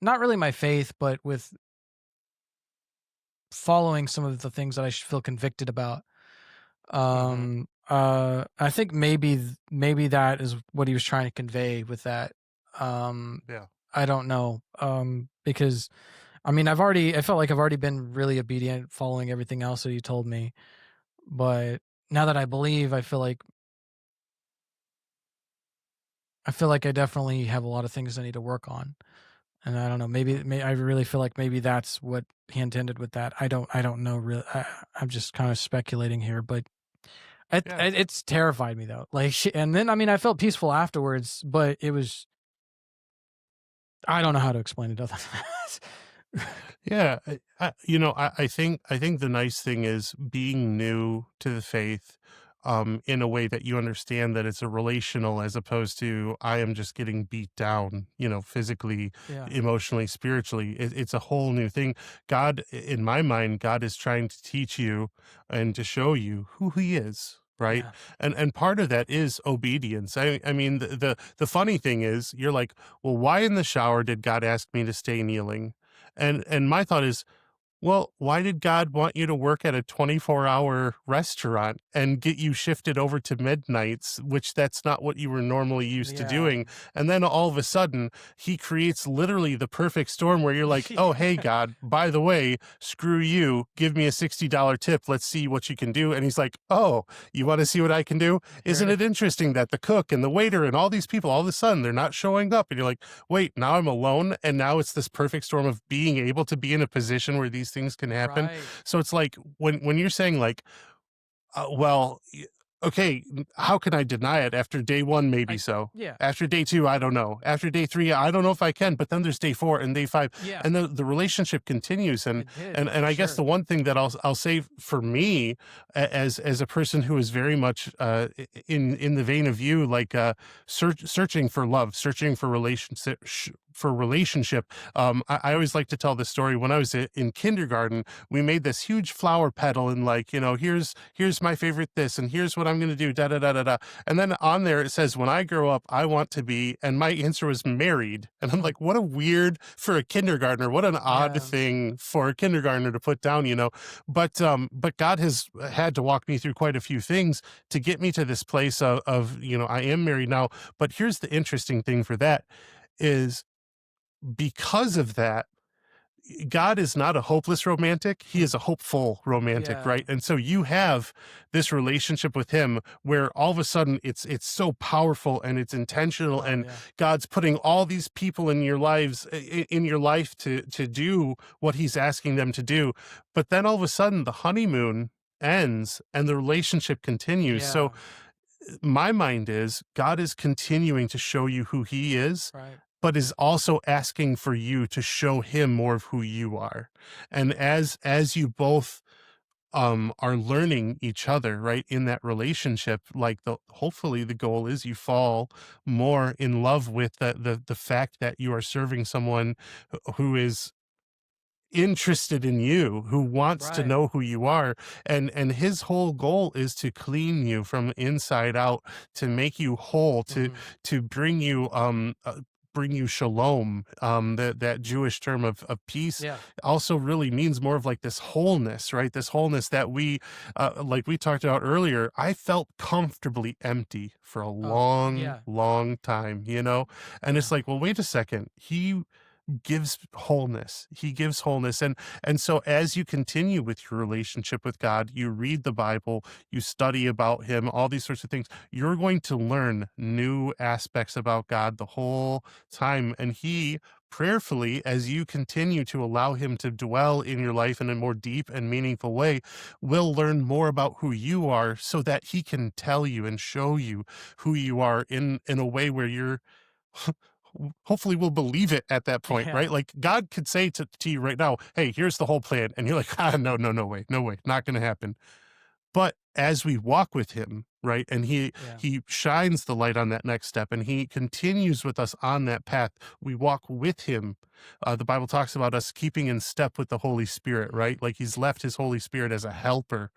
not really my faith, but with following some of the things that I feel convicted about. I think maybe that is what he was trying to convey with that. Yeah. I don't know. Because I mean, I felt like I've already been really obedient following everything else that you told me. But now that I believe, I feel like I definitely have a lot of things I need to work on. And I don't know, maybe I really feel like maybe that's what he intended with that. I don't know really. I'm just kind of speculating here, but it's terrified me though. Like, and then, I mean, I felt peaceful afterwards, but it was, I don't know how to explain it other than that. Yeah. I think the nice thing is being new to the faith, in a way that you understand that it's a relational as opposed to I am just getting beat down, physically, Yeah. emotionally, spiritually. It's a whole new thing. God, in my mind, God is trying to teach you and to show you who He is. Right. Yeah. And part of that is obedience. I mean, the funny thing is you're like, well, why in the shower did God ask me to stay kneeling? And my thought is, well, why did God want you to work at a 24-hour restaurant and get you shifted over to midnights, which that's not what you were normally used to doing? And then all of a sudden, He creates literally the perfect storm where you're like, oh, hey, God, by the way, screw you. Give me a $60 tip. Let's see what you can do. And He's like, oh, you want to see what I can do? Isn't it interesting that the cook and the waiter and all these people, all of a sudden, they're not showing up? And you're like, wait, now I'm alone. And now it's this perfect storm of being able to be in a position where these things can happen. Right. So it's like when you're saying like, okay, how can I deny it after day one? Maybe so. Yeah. After day two, I don't know. After day three, I don't know if I can. But then there's day 4 and day 5, Yeah. and the relationship continues. And I guess the one thing that I'll say for me as a person who is very much in the vein of you, like searching for love, searching for for relationship. I always like to tell this story. When I was in kindergarten, we made this huge flower petal, and like, here's my favorite this, and here's what I'm going to do, da da da da da. And then on there it says, when I grow up, I want to be, and my answer was married. And I'm like, what a weird for a kindergartner, what an odd thing for a kindergartner to put down, But God has had to walk me through quite a few things to get me to this place of I am married now. But here's the interesting thing for that is, because of that, God is not a hopeless romantic. He is a hopeful romantic, right? And so you have this relationship with him where all of a sudden it's so powerful and it's intentional, and God's putting all these people in your lives, in your life to do what he's asking them to do. But then all of a sudden the honeymoon ends and the relationship continues. So my mind is God is continuing to show you who he is, but is also asking for you to show him more of who you are. And as you both are learning each other, right, in that relationship, like hopefully the goal is you fall more in love with the fact that you are serving someone who is interested in you, who wants to know who you are, and his whole goal is to clean you from inside out, to make you whole, to bring you shalom. That Jewish term of peace also really means more of like this wholeness, right? This wholeness that we, like we talked about earlier, I felt comfortably empty for a long time, and it's like, well, wait a second. He gives wholeness. He gives wholeness. And so as you continue with your relationship with God, you read the Bible, you study about him, all these sorts of things, you're going to learn new aspects about God the whole time. And he prayerfully, as you continue to allow him to dwell in your life in a more deep and meaningful way, will learn more about who you are, so that he can tell you and show you who you are in a way where you're hopefully we'll believe it at that point, right? Like God could say to you right now, hey, here's the whole plan. And you're like, no way, not going to happen. But as we walk with him, right, and he shines the light on that next step, and he continues with us on that path, we walk with him. The Bible talks about us keeping in step with the Holy Spirit, right? Like he's left his Holy Spirit as a helper,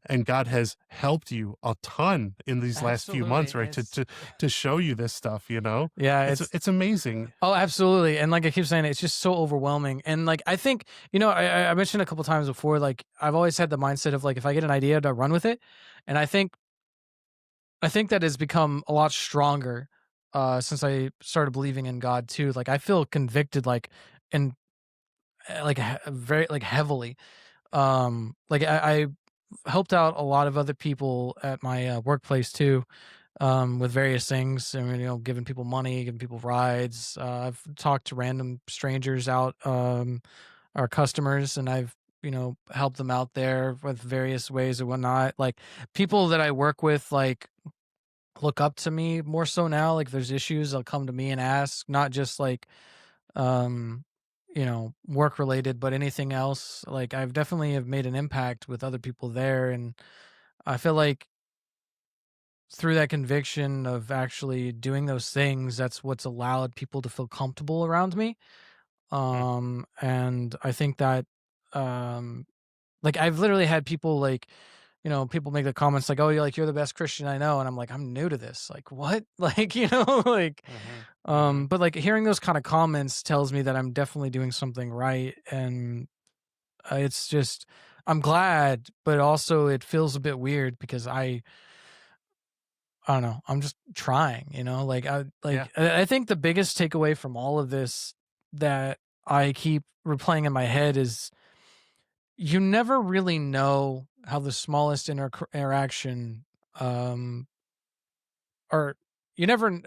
and God has helped you a ton in these last few months, right? To show you this stuff, Yeah, it's amazing. Oh, absolutely. And like I keep saying, it's just so overwhelming. And like, I think, I mentioned a couple times before, like I've always had the mindset of like, if I get an idea, to run with it. And I think that has become a lot stronger since I started believing in God too. Like I feel convicted, like, and like very like heavily. Like I helped out a lot of other people at my workplace too, with various things. I mean, giving people money, giving people rides. I've talked to random strangers out, our customers, and I've helped them out there with various ways and whatnot. Like people that I work with, like look up to me more so now. Like if there's issues, they'll come to me and ask, not just like work related, but anything else. Like I've definitely have made an impact with other people there, and I feel like through that conviction of actually doing those things, that's what's allowed people to feel comfortable around me. And I think that like I've literally had people like, people make the comments like, oh, you're the best Christian I know. And I'm like, I'm new to this. Like, what? Like, like, but like hearing those kind of comments tells me that I'm definitely doing something right. And it's just, I'm glad, but also it feels a bit weird because I don't know, I'm just trying, like, I think the biggest takeaway from all of this that I keep replaying in my head is you never really know how the smallest interaction, or you never,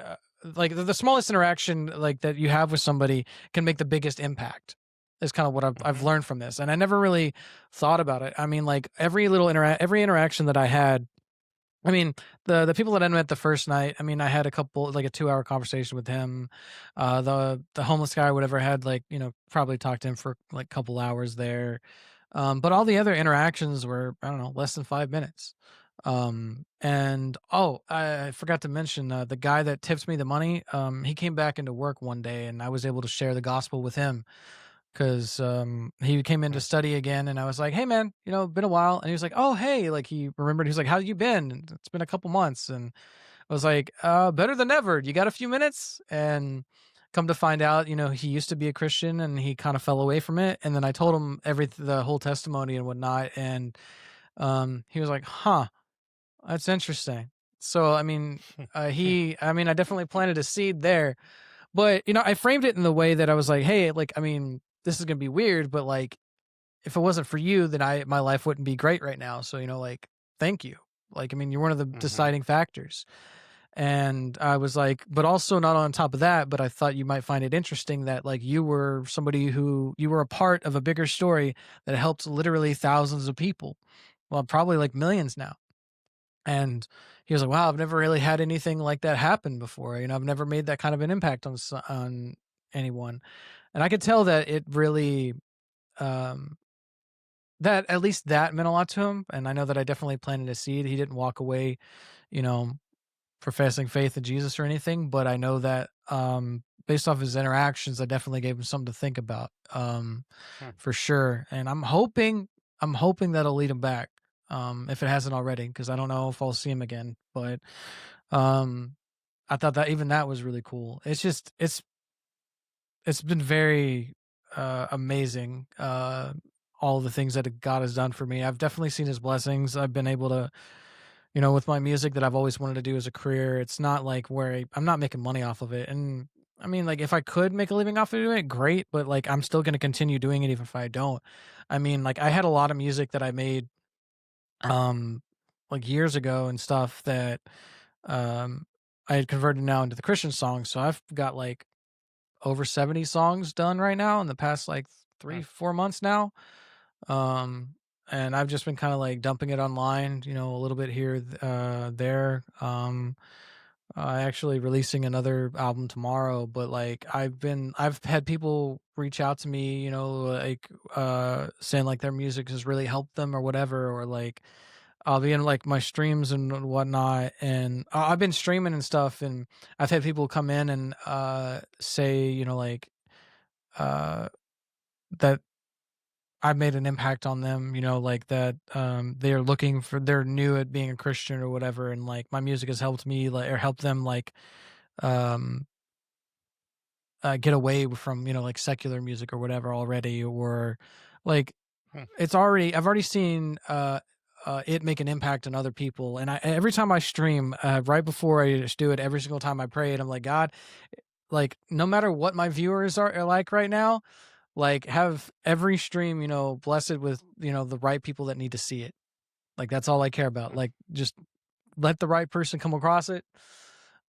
like the smallest interaction like that you have with somebody can make the biggest impact, is kind of what I've learned from this. And I never really thought about it. I mean, like every interaction that I had, I mean, the people that I met the first night, I mean, I had a 2-hour conversation with him. The homeless guy or whatever, I had probably talked to him for like a couple hours there. But all the other interactions were, I don't know, less than 5 minutes. And I forgot to mention the guy that tipped me the money. He came back into work one day, and I was able to share the gospel with him because he came in to study again, and I was like, "Hey, man, been a while." And he was like, "Oh, hey," like he remembered. He was like, "How you been?" And it's been a couple months, and I was like, "Better than ever. You got a few minutes?" And come to find out, he used to be a Christian, and he kind of fell away from it. And then I told him the whole testimony and whatnot, and he was like, "Huh." That's interesting. So, I mean, I definitely planted a seed there, but I framed it in the way that I was like, hey, like, I mean, this is gonna be weird, but like, if it wasn't for you, then my life wouldn't be great right now. So, like, thank you. Like, I mean, you're one of the deciding factors. And I was like, but also not on top of that, but I thought you might find it interesting that like you were you were a part of a bigger story that helped literally thousands of people. Well, probably like millions now. And he was like, "Wow, I've never really had anything like that happen before. I've never made that kind of an impact on anyone." And I could tell that it really, um, that at least that meant a lot to him. And I know that I definitely planted a seed. He didn't walk away, you know, professing faith in Jesus or anything, but I know that based off his interactions, I definitely gave him something to think about, for sure. And I'm hoping that'll lead him back, if it hasn't already, because I don't know if I'll see him again. But um, I thought that even that was really cool. It's just it's been very amazing. All the things that God has done for me. I've definitely seen His blessings. I've been able to, with my music that I've always wanted to do as a career. It's not like where I'm not making money off of it. And I mean, like if I could make a living off of it, great. But like I'm still going to continue doing it even if I don't. I mean, like I had a lot of music that I made, um, like years ago and stuff that, um, I had converted now into the Christian songs. So I've got like over 70 songs done right now in the past like 3-4 months now. Um, and I've just been kind of like dumping it online, a little bit here, there. Actually releasing another album tomorrow, but like I've had people reach out to me, like, saying like their music has really helped them or whatever, or like I'll be in like my streams and whatnot. And I've been streaming and stuff. And I've had people come in and, say, like, uh, that I made an impact on them, like that they're new at being a Christian or whatever, and like my music has helped me like or helped them like um get away from, like secular music or whatever already, or like I've already seen it make an impact on other people. And every time I stream, right before I just do it, every single time I pray it, I'm like, God, like no matter what my viewers are like right now, like have every stream, blessed with, the right people that need to see it. Like that's all I care about. Like just let the right person come across it.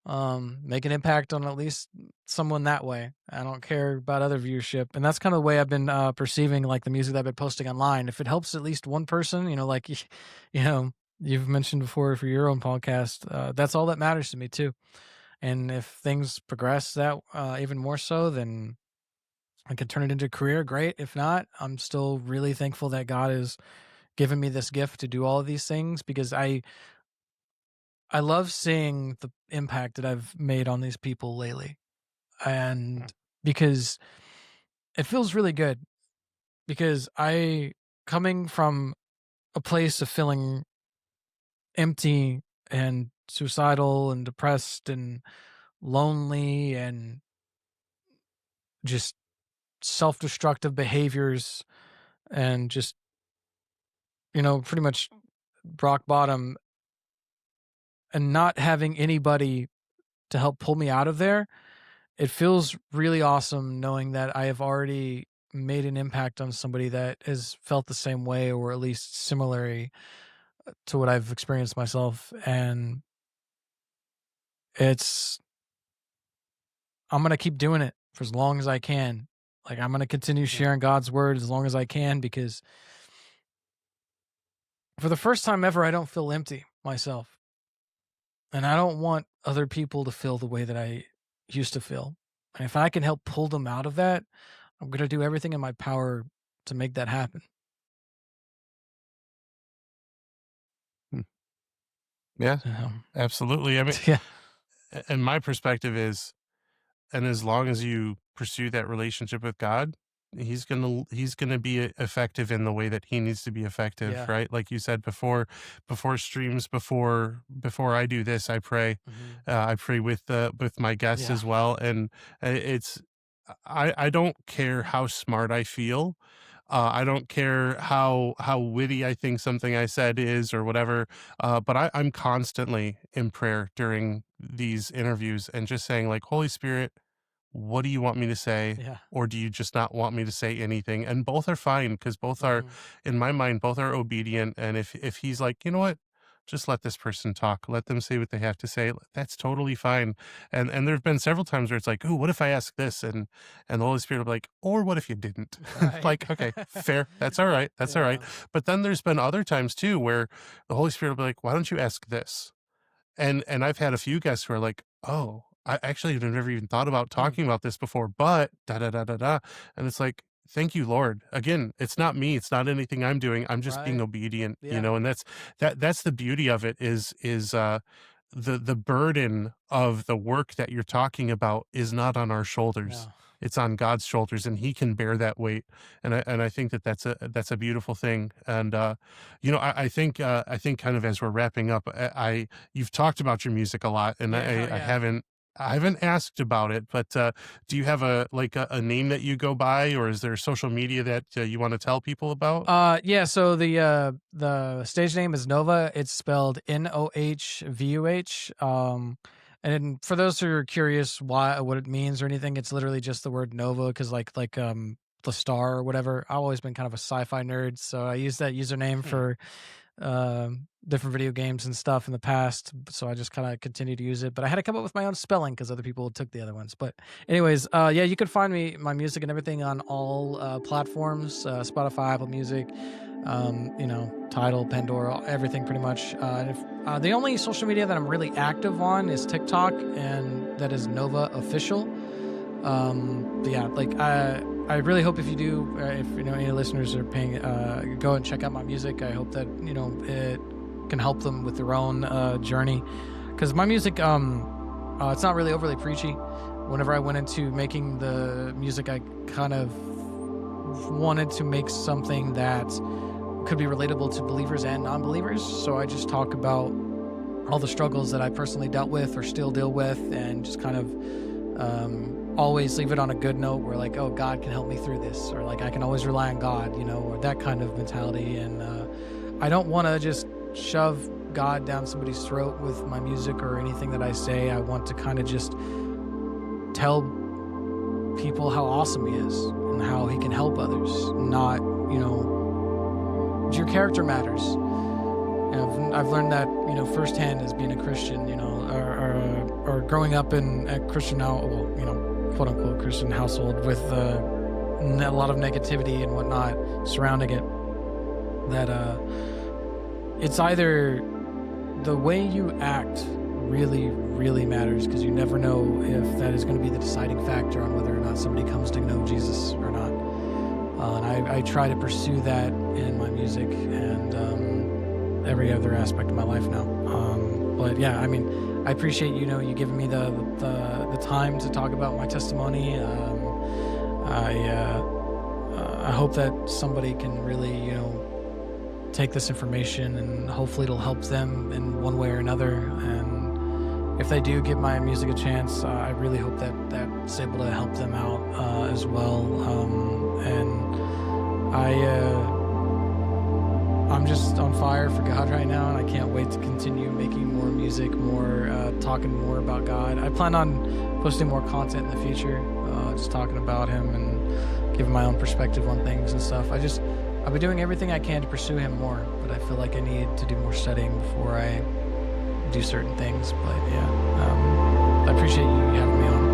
Make an impact on at least someone that way. I don't care about other viewership. And that's kind of the way I've been perceiving like the music that I've been posting online. If it helps at least one person, like you've mentioned before for your own podcast, that's all that matters to me too. And if things progress that even more so, then I could turn it into a career. Great. If not, I'm still really thankful that God has given me this gift to do all of these things, because I love seeing the impact that I've made on these people lately. And because it feels really good, because coming from a place of feeling empty and suicidal and depressed and lonely and just self-destructive behaviors and just, pretty much rock bottom, and not having anybody to help pull me out of there, it feels really awesome knowing that I have already made an impact on somebody that has felt the same way, or at least similarly to what I've experienced myself. And it's, I'm going to keep doing it for as long as I can. Like I'm going to continue sharing God's word as long as I can, because for the first time ever, I don't feel empty myself. And I don't want other people to feel the way that I used to feel. And if I can help pull them out of that, I'm going to do everything in my power to make that happen. Yeah, absolutely. I mean, Yeah. and my perspective is, and as long as you pursue that relationship with God, he's gonna be effective in the way that he needs to be effective, Yeah. right? Like you said before streams, before I do this, I pray. I pray with my guests Yeah. as well, and it's I don't care how smart I feel. I don't care how witty I think something I said is or whatever. But I'm constantly in prayer during these interviews and just saying like, Holy Spirit, what do you want me to say? Yeah. Or do you just not want me to say anything? And both are fine because both are, in my mind, both are obedient. And if he's like, you know what, just let this person talk, let them say what they have to say. That's totally fine. And there've been several times where it's like, oh, what if I ask this? And the Holy Spirit will be like, or what if you didn't? Right. Like, okay, fair. That's all right. That's all right. But then there's been other times too where the Holy Spirit will be like, why don't you ask this? And I've had a few guests who are like, oh, I actually have never even thought about talking about this before, but da da da da da. And it's like, thank you, Lord. Again, it's not me. It's not anything I'm doing. I'm just being Right. obedient, Yeah. you know, and that's the beauty of it is the burden of the work that you're talking about is not on our shoulders. No. It's on God's shoulders, and He can bear that weight. And I think that's a beautiful thing. And you know, I think kind of as we're wrapping up, you've talked about your music a lot, and I haven't asked about it, but do you have a name that you go by, or is there social media that you want to tell people about? Yeah, so the stage name is Nova. It's spelled Nohvuh. And for those who are curious what it means or anything, it's literally just the word Nova, because like the star or whatever. I've always been kind of a sci-fi nerd, so I use that username for different video games and stuff in the past, so I just kind of continue to use it. But I had to come up with my own spelling because other people took the other ones. But anyways, yeah, you can find my music and everything on all platforms, Spotify, Apple Music, you know, Tidal, Pandora, everything pretty much. And if the only social media that I'm really active on is TikTok, and that is Nova Official. But yeah, like I really hope if you do, if you know any listeners are paying, go and check out my music. I hope that you know it can help them with their own journey, because my music, it's not really overly preachy. Whenever I went into making the music, I kind of wanted to make something that could be relatable to believers and non-believers. So I just talk about all the struggles that I personally dealt with or still deal with, and just kind of always leave it on a good note where like, oh, God can help me through this, or like I can always rely on God, you know, or that kind of mentality. And I don't want to just shove God down somebody's throat with my music or anything that I say. I want to kind of just tell people how awesome He is and how He can help others. Not, you know, your character matters. I've learned that, you know, firsthand as being a Christian, you know, or growing up in a Christian, well, you know, quote unquote Christian household with a lot of negativity and whatnot surrounding it. That it's either the way you act really, really matters, because you never know if that is going to be the deciding factor on whether or not somebody comes to know Jesus or not. And I try to pursue that in my music and every other aspect of my life now. But yeah, I mean, I appreciate, you know, you giving me the time to talk about my testimony. I hope that somebody can really, you know, take this information, and hopefully it'll help them in one way or another. And if they do give my music a chance, I really hope that that's able to help them out as well. And I'm just on fire for God right now, and I can't wait to continue making more music, more talking more about God. I plan on posting more content in the future, just talking about Him and giving my own perspective on things and stuff. I've been doing everything I can to pursue Him more, but I feel like I need to do more studying before I do certain things. But yeah, I appreciate you having me on.